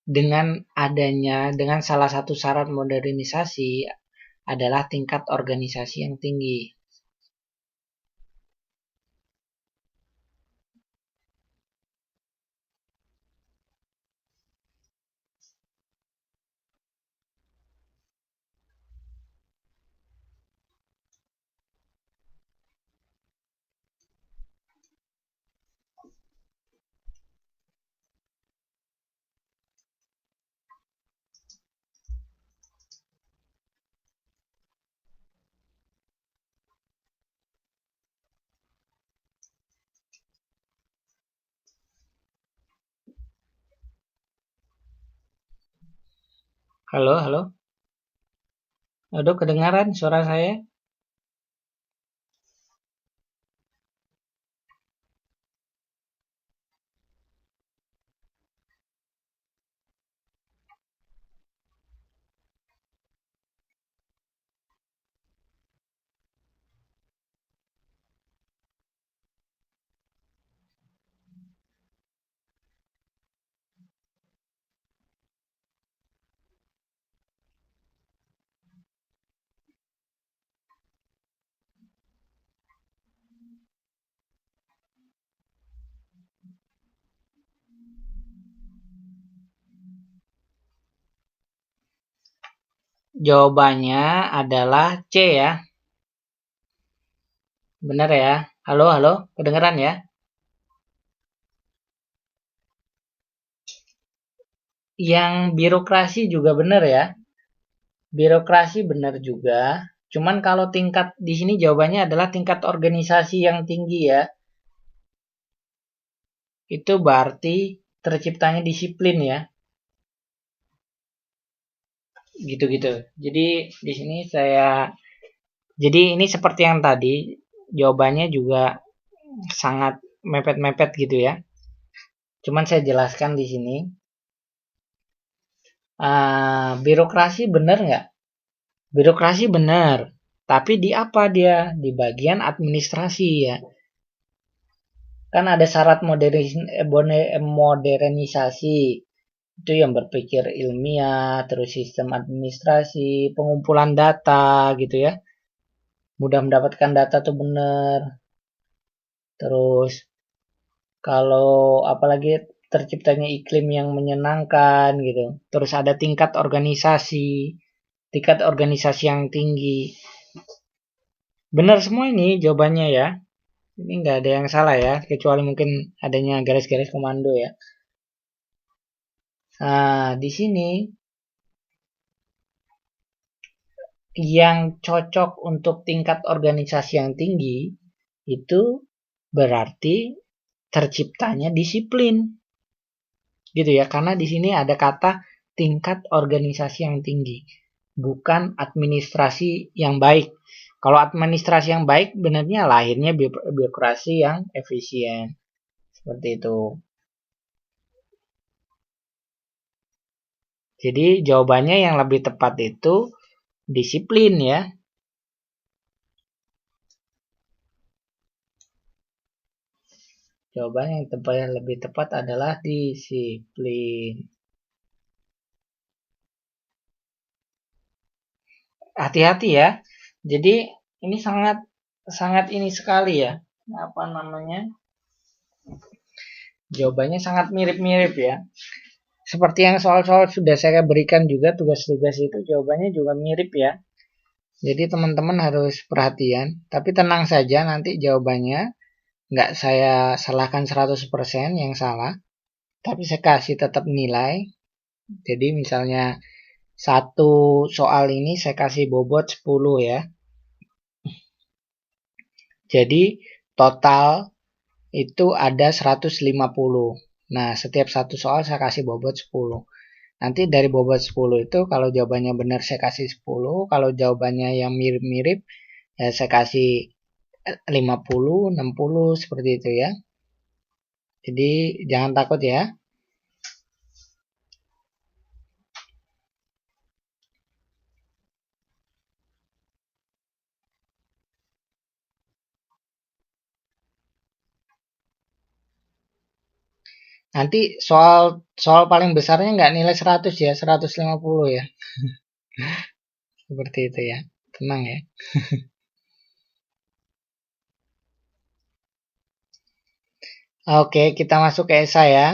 Dengan salah satu syarat modernisasi adalah tingkat organisasi yang tinggi. Halo, halo. Aduh, kedengaran suara saya? Jawabannya adalah C ya. Benar ya? Halo, halo. Kedengaran ya? Yang birokrasi juga benar ya. Birokrasi benar juga. Cuman kalau tingkat di sini jawabannya adalah tingkat organisasi yang tinggi ya. Itu berarti terciptanya disiplin ya. Gitu-gitu. Jadi di sini jadi ini seperti yang tadi, jawabannya juga sangat mepet-mepet gitu ya. Cuman saya jelaskan di sini. Birokrasi benar nggak? Birokrasi benar. Tapi di apa dia? Di bagian administrasi ya. Kan ada syarat modernisasi. Itu yang berpikir ilmiah, terus sistem administrasi, pengumpulan data gitu ya. Mudah mendapatkan data tuh benar. Terus kalau apalagi terciptanya iklim yang menyenangkan gitu. Terus ada tingkat organisasi yang tinggi. Benar semua ini jawabannya ya. Ini nggak ada yang salah ya, kecuali mungkin adanya garis-garis komando ya. Nah, di sini yang cocok untuk tingkat organisasi yang tinggi itu berarti terciptanya disiplin. Gitu ya, karena di sini ada kata tingkat organisasi yang tinggi, bukan administrasi yang baik. Kalau administrasi yang baik, benarnya lahirnya birokrasi yang efisien. Seperti itu. Jadi jawabannya yang lebih tepat itu disiplin ya. Jawaban yang lebih tepat adalah disiplin. Hati-hati ya. Jadi ini sangat ini sekali ya. Apa namanya? Jawabannya sangat mirip-mirip ya. Seperti yang soal-soal sudah saya berikan juga, tugas-tugas itu jawabannya juga mirip ya. Jadi teman-teman harus perhatian. Tapi tenang saja, nanti jawabannya nggak saya salahkan 100% yang salah. Tapi saya kasih tetap nilai. Jadi misalnya satu soal ini saya kasih bobot 10 ya. Jadi total itu ada 150. Nah, setiap satu soal saya kasih bobot 10. Nanti dari bobot 10 itu kalau jawabannya benar saya kasih 10, kalau jawabannya yang mirip-mirip ya saya kasih 50, 60 seperti itu ya. Jadi jangan takut ya. Nanti soal paling besarnya nggak nilai 100 ya, 150 ya. Seperti itu ya. Tenang ya. Oke, kita masuk ke esai ya.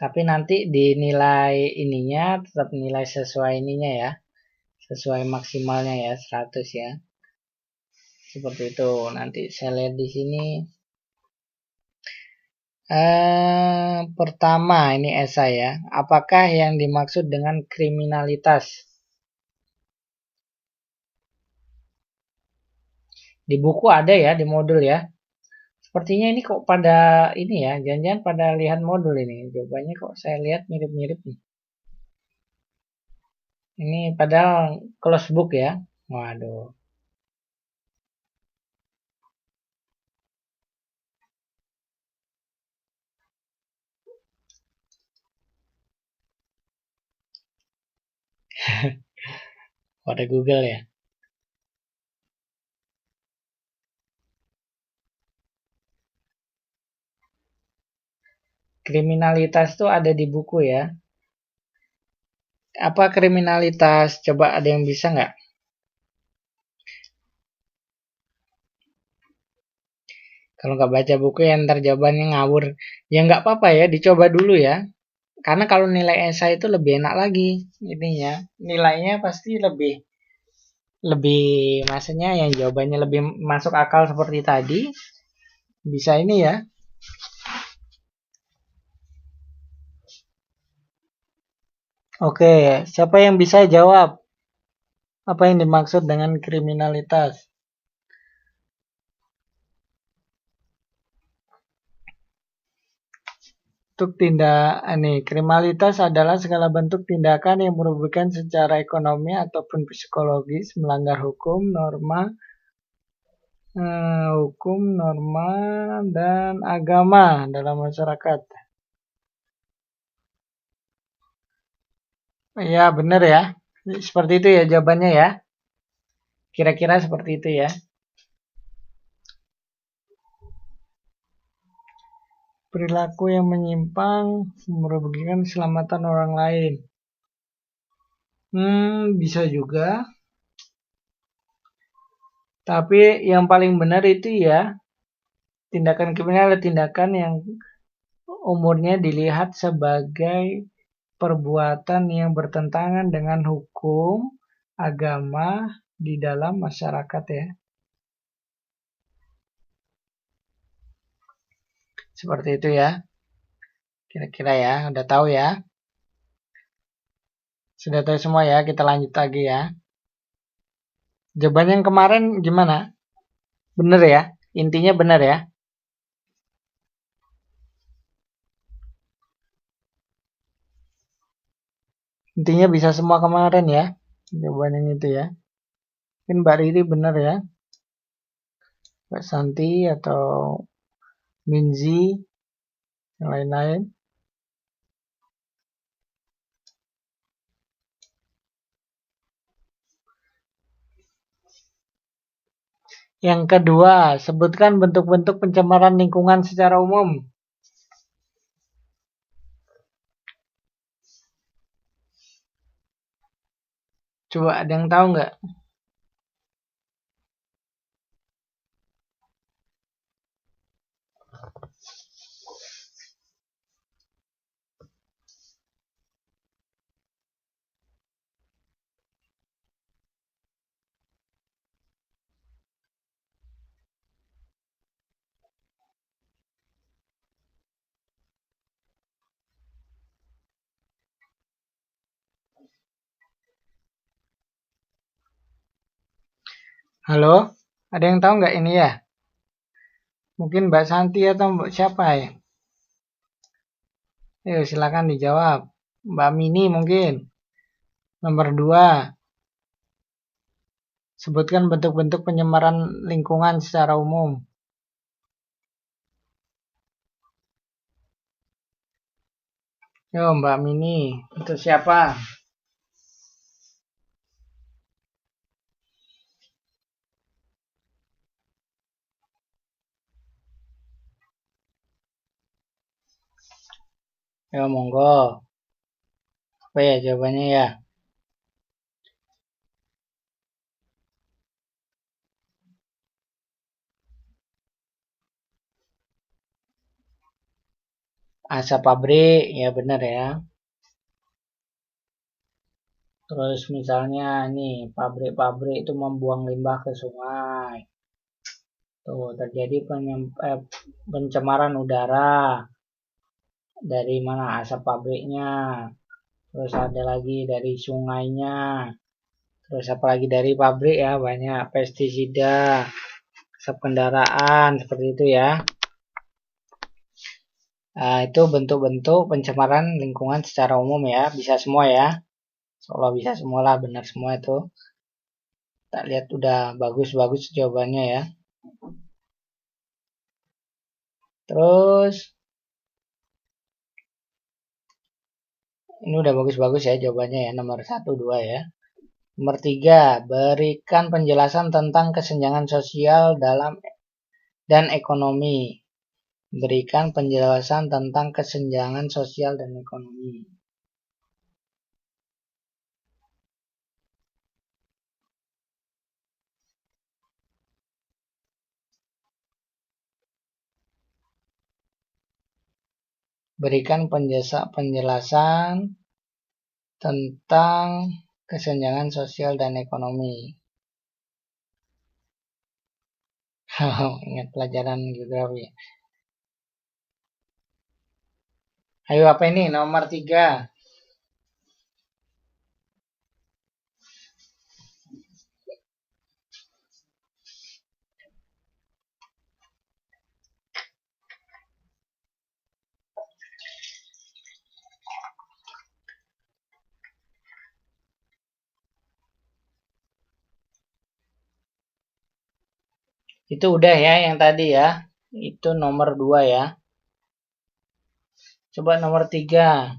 Tapi nanti dinilai ininya tetap nilai sesuai ininya ya. Sesuai maksimalnya ya, 100 ya. Seperti itu. Nanti saya lihat di sini. Pertama ini esai ya. Apakah yang dimaksud dengan kriminalitas? Di buku ada ya, di modul ya. Sepertinya ini kok pada ini ya, jangan-jangan pada lihat modul ini. Jawabannya kok saya lihat mirip-mirip nih. Ini padahal close book ya. Waduh. Pada Google ya. Kriminalitas tuh ada di buku ya. Apa kriminalitas? Coba ada yang bisa nggak? Kalau nggak baca buku ya ntar jawabannya ngawur. Ya nggak apa-apa ya, dicoba dulu ya. Karena kalau nilai esai itu lebih enak lagi ininya. Nilainya pasti lebih lebih maksudnya yang jawabannya lebih masuk akal seperti tadi. Bisa ini ya. Oke, siapa yang bisa jawab? Apa yang dimaksud dengan kriminalitas? Bentuk kriminalitas adalah segala bentuk tindakan yang merugikan secara ekonomi ataupun psikologis, melanggar hukum, norma, dan agama dalam masyarakat. Ya, benar ya. Seperti itu ya jawabannya ya. Kira-kira seperti itu ya. Perilaku yang menyimpang merugikan keselamatan orang lain. Bisa juga. Tapi yang paling benar itu ya, tindakan kriminal adalah tindakan yang umurnya dilihat sebagai perbuatan yang bertentangan dengan hukum, agama di dalam masyarakat ya. Seperti itu ya. Kira-kira ya, udah tahu ya. Sudah tahu semua ya, kita lanjut lagi ya. Jawaban yang kemarin gimana? Bener ya? Intinya bener ya? Intinya bisa semua kemarin ya. Jawaban yang itu ya. Mungkin Mbak Riri bener ya. Mbak Santi atau Minzi, yang lain-lain. Yang kedua, sebutkan bentuk-bentuk pencemaran lingkungan secara umum. Coba ada yang tahu nggak? Halo, ada yang tahu nggak ini ya? Mungkin Mbak Santi atau Mbak siapa ya? Ayo silakan dijawab. Mbak Mini mungkin. Nomor 2, sebutkan bentuk-bentuk pencemaran lingkungan secara umum. Yo Mbak Mini, itu siapa? Yo monggo. Apa ya jawabannya ya? Asap pabrik, ya benar ya. Terus misalnya nih, pabrik-pabrik itu membuang limbah ke sungai. Tuh, terjadi pencemaran udara. Dari mana asap pabriknya. Terus ada lagi dari sungainya. Terus apalagi dari pabrik ya, banyak pestisida, asap kendaraan, seperti itu ya. Nah, itu bentuk-bentuk pencemaran lingkungan secara umum ya. Bisa semua ya. Seolah bisa semua lah, benar semua itu. Tak lihat udah bagus-bagus jawabannya ya. Terus ini udah bagus-bagus ya jawabannya ya. Nomor 1, 2 ya. Nomor 3, berikan penjelasan tentang kesenjangan sosial dan ekonomi. Berikan penjelasan tentang kesenjangan sosial dan ekonomi. Berikan penjelasan tentang kesenjangan sosial dan ekonomi. Ingat pelajaran geografi. Ayo apa ini? Nomor 3. Itu udah ya yang tadi ya. Itu nomor 2 ya. Coba nomor 3.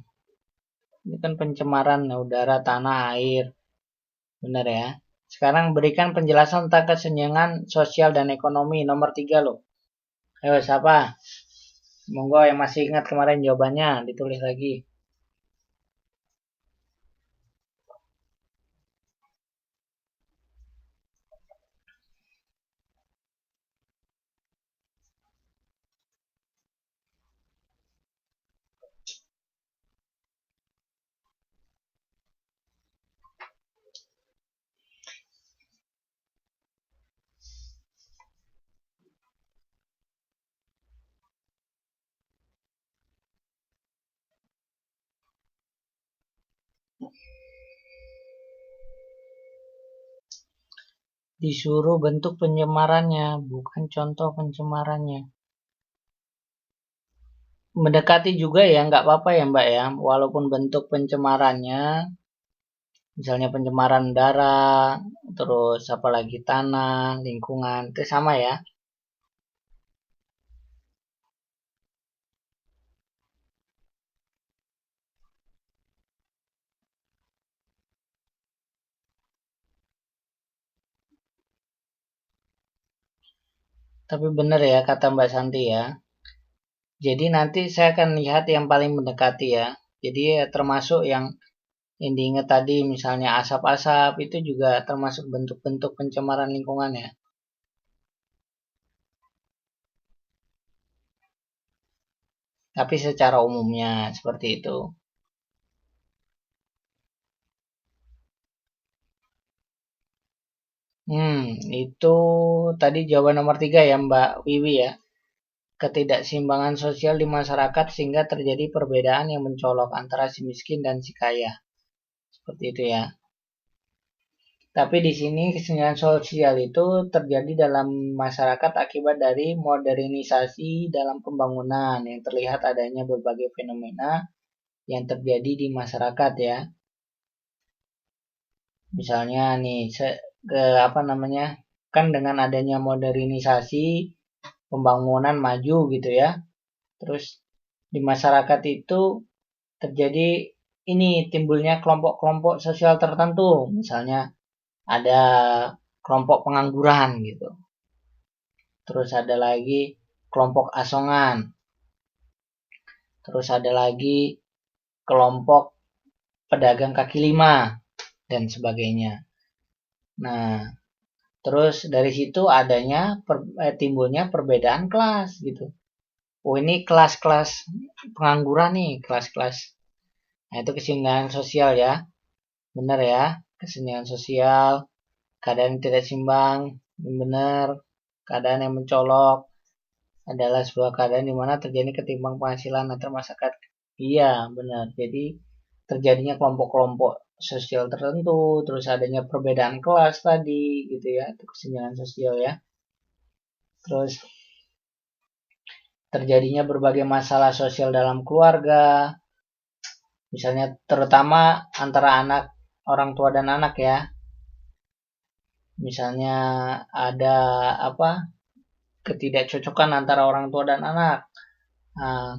Ini kan pencemaran udara, tanah, air. Benar ya. Sekarang berikan penjelasan tentang kesenjangan sosial dan ekonomi. Nomor 3 loh. Ayo siapa? Monggo yang masih ingat kemarin jawabannya ditulis lagi. Disuruh bentuk pencemarannya, bukan contoh pencemarannya. Mendekati juga ya, nggak apa-apa ya Mbak ya. Walaupun bentuk pencemarannya, misalnya pencemaran udara, terus apalagi tanah, lingkungan, itu sama ya. Tapi benar ya kata Mbak Santi ya. Jadi nanti saya akan lihat yang paling mendekati ya. Jadi ya, termasuk yang diingat tadi misalnya asap-asap itu juga termasuk bentuk-bentuk pencemaran lingkungan ya. Tapi secara umumnya seperti itu. Itu tadi jawaban nomor 3 ya Mbak Wiwi ya. Ketidakseimbangan sosial di masyarakat sehingga terjadi perbedaan yang mencolok antara si miskin dan si kaya. Seperti itu ya. Tapi di sini kesenjangan sosial itu terjadi dalam masyarakat akibat dari modernisasi dalam pembangunan yang terlihat adanya berbagai fenomena yang terjadi di masyarakat ya. Misalnya nih, apa namanya? Kan dengan adanya modernisasi pembangunan maju gitu ya. Terus di masyarakat itu terjadi ini timbulnya kelompok-kelompok sosial tertentu. Misalnya ada kelompok pengangguran gitu. Terus ada lagi kelompok asongan. Terus ada lagi kelompok pedagang kaki lima dan sebagainya. Nah, terus dari situ adanya timbulnya perbedaan kelas gitu. Oh ini kelas-kelas pengangguran nih, kelas-kelas. Nah itu kesenjangan sosial ya, benar ya, kesenjangan sosial, keadaan yang tidak seimbang, benar, keadaan yang mencolok adalah sebuah keadaan di mana terjadi ketimbang penghasilan antar masyarakat. Iya, benar. Jadi terjadinya kelompok-kelompok sosial tertentu, terus adanya perbedaan kelas tadi, gitu ya, itu kesenjangan sosial ya. Terus terjadinya berbagai masalah sosial dalam keluarga, misalnya terutama antara orang tua dan anak ya. Misalnya ada apa ketidakcocokan antara orang tua dan anak. Nah,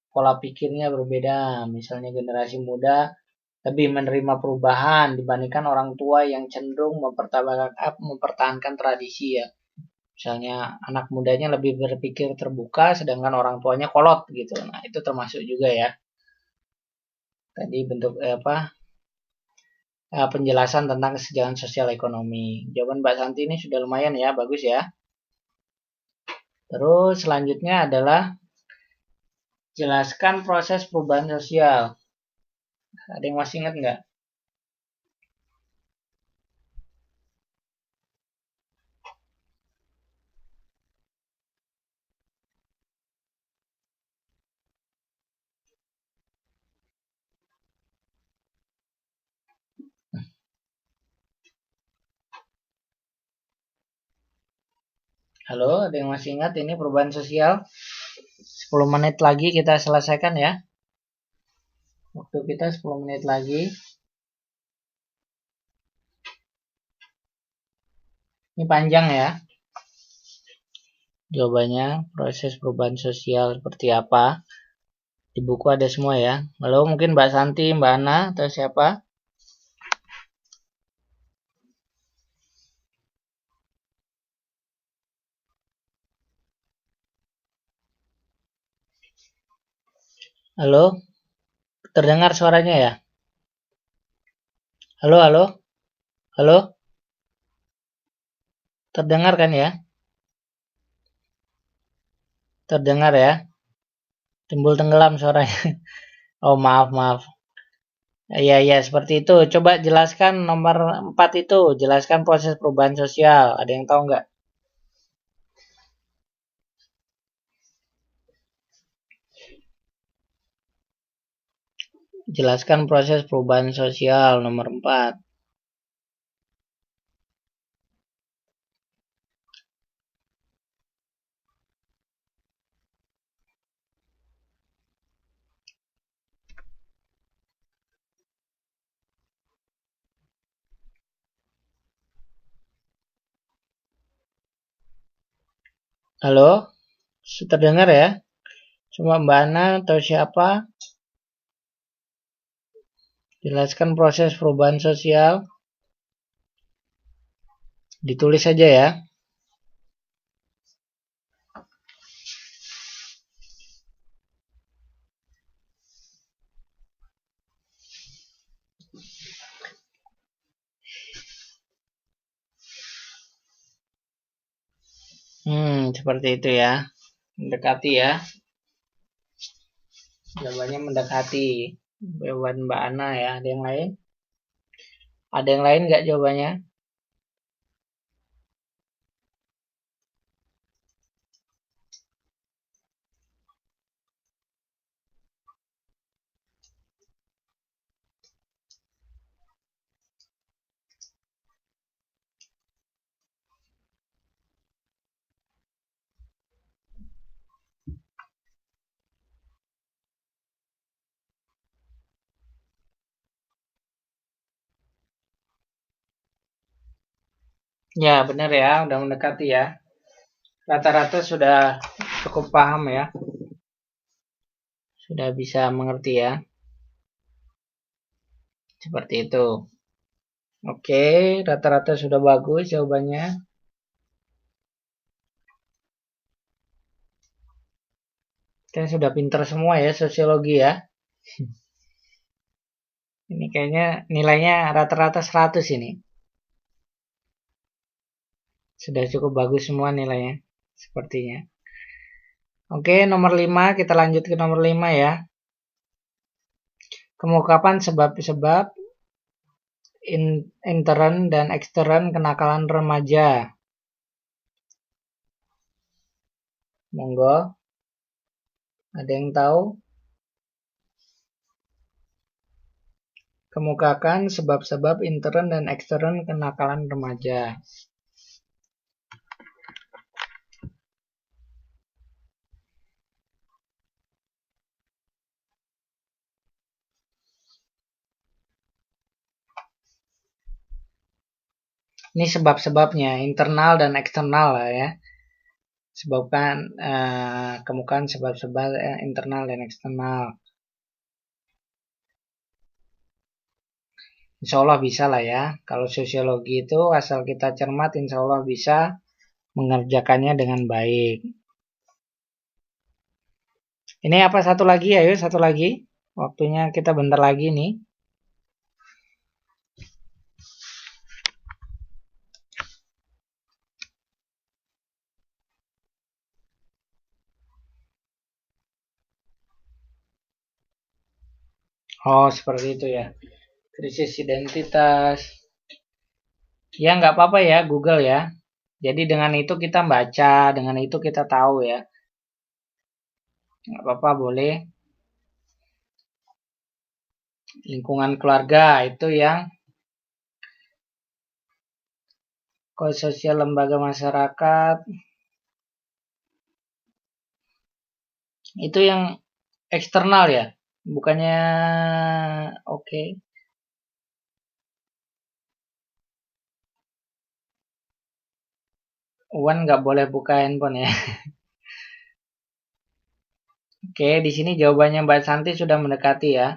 pola pikirnya berbeda. Misalnya generasi muda lebih menerima perubahan dibandingkan orang tua yang cenderung mempertahankan tradisi ya. Misalnya anak mudanya lebih berpikir terbuka sedangkan orang tuanya kolot gitu. Nah, itu termasuk juga ya. Tadi bentuk penjelasan tentang kesenjangan sosial ekonomi. Jawaban Mbak Santi ini sudah lumayan ya, bagus ya. Terus selanjutnya adalah jelaskan proses perubahan sosial. Ada yang masih ingat nggak? Halo, ada yang masih ingat ini perubahan sosial? 10 menit lagi kita selesaikan ya. Waktu kita 10 menit lagi. Ini panjang ya. Jawabannya proses perubahan sosial seperti apa? Di buku ada semua ya. Halo, mungkin Mbak Santi, Mbak Ana, atau siapa? Halo, terdengar suaranya ya? Halo, halo, halo, terdengar kan ya? Terdengar ya? Timbul tenggelam suaranya. Oh, maaf, maaf. Iya, iya, seperti itu. Coba jelaskan nomor 4 itu. Jelaskan proses perubahan sosial. Ada yang tahu nggak? Jelaskan proses perubahan sosial nomor 4. Halo, terdengar ya? Cuma Mbak Ana atau siapa? Jelaskan proses perubahan sosial. Ditulis saja ya. Seperti itu ya. Mendekati ya. Jawabannya mendekati. Jawaban Mbak Ana ya. Ada yang lain? Ada yang lain nggak jawabannya? Ya, benar ya. Udah mendekati ya. Rata-rata sudah cukup paham ya. Sudah bisa mengerti ya. Seperti itu. Oke, rata-rata sudah bagus jawabannya. Kita sudah pinter semua ya sosiologi ya. Ini kayaknya nilainya rata-rata 100 ini. Sudah cukup bagus semua nilainya. Sepertinya. Oke, nomor 5. Kita lanjut ke nomor 5 ya. Kemukapan sebab-sebab intern dan ekstern kenakalan remaja. Monggo. Ada yang tahu? Kemukakan sebab-sebab intern dan ekstern kenakalan remaja. Ini sebab-sebabnya, internal dan eksternal lah ya. Kemukakan sebab-sebab internal dan eksternal. Insya Allah bisa lah ya. Kalau sosiologi itu asal kita cermat, insya Allah bisa mengerjakannya dengan baik. Ini apa satu lagi? Ayo satu lagi. Waktunya kita bentar lagi nih. Oh, seperti itu ya. Krisis identitas. Ya, nggak apa-apa ya, Google ya. Jadi dengan itu kita baca, dengan itu kita tahu ya. Nggak apa-apa, boleh. Lingkungan keluarga itu yang sosial lembaga masyarakat. Itu yang eksternal ya. Bukannya oke. Wan nggak boleh buka handphone ya. Oke, di sini jawabannya Mbak Santi sudah mendekati ya.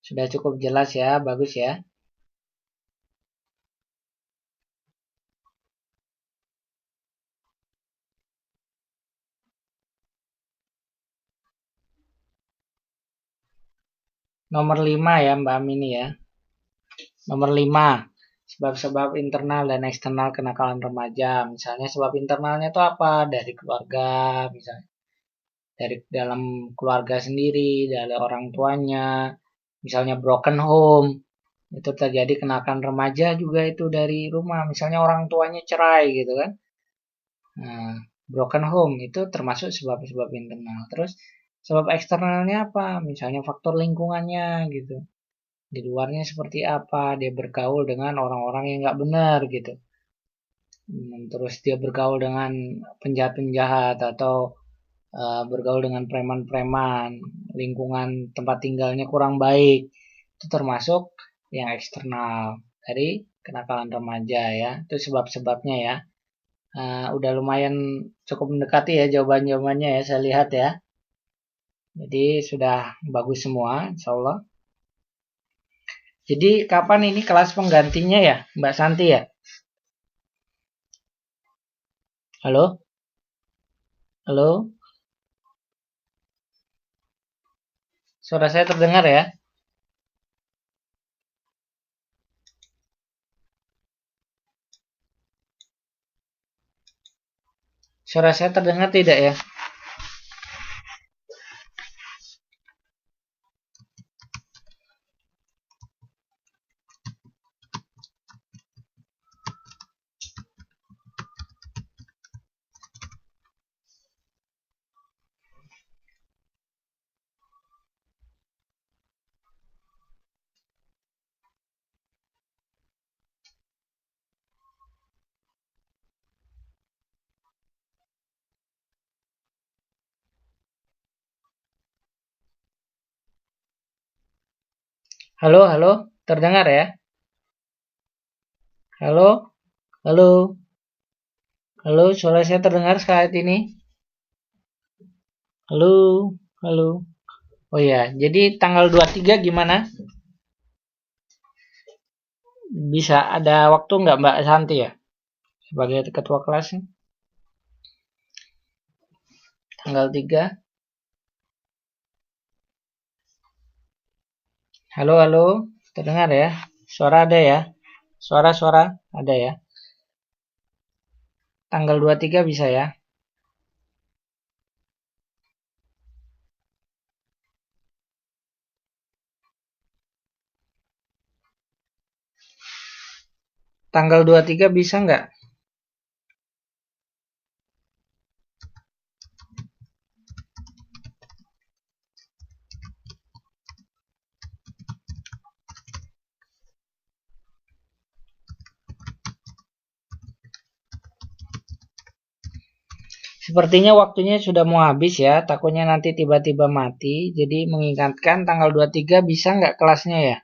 Sudah cukup jelas ya, bagus ya. Nomor 5 ya Mbak Amini ya. Nomor 5. Sebab-sebab internal dan eksternal kenakalan remaja. Misalnya sebab internalnya itu apa? Dari keluarga, misalnya. Dari dalam keluarga sendiri, dari orang tuanya. Misalnya broken home. Itu terjadi kenakalan remaja juga itu dari rumah. Misalnya orang tuanya cerai gitu kan. Nah, broken home itu termasuk sebab-sebab internal. Terus sebab eksternalnya apa? Misalnya faktor lingkungannya gitu. Di luarnya seperti apa? Dia bergaul dengan orang-orang yang nggak benar gitu. Terus dia bergaul dengan penjahat-penjahat atau bergaul dengan preman-preman. Lingkungan tempat tinggalnya kurang baik. Itu termasuk yang eksternal dari kenakalan remaja ya. Itu sebab-sebabnya ya. Udah lumayan cukup mendekati ya jawaban-jawabannya ya, saya lihat ya. Jadi sudah bagus semua, insya Allah. Jadi kapan ini kelas penggantinya ya, Mbak Santi ya? Halo? Halo? Suara saya terdengar ya? Suara saya terdengar tidak ya? Halo, halo, terdengar ya? Halo, halo, halo, suara saya terdengar saat ini? Halo, halo. Oh ya, jadi tanggal 23 gimana? Bisa ada waktu nggak Mbak Santi ya? Sebagai ketua kelas nih? Tanggal 3. Halo, halo, terdengar ya? Suara ada ya? Suara-suara ada ya? Tanggal 23 bisa ya? Tanggal 23 bisa nggak? Sepertinya waktunya sudah mau habis ya, takutnya nanti tiba-tiba mati. Jadi mengingatkan tanggal 23 bisa nggak kelasnya ya?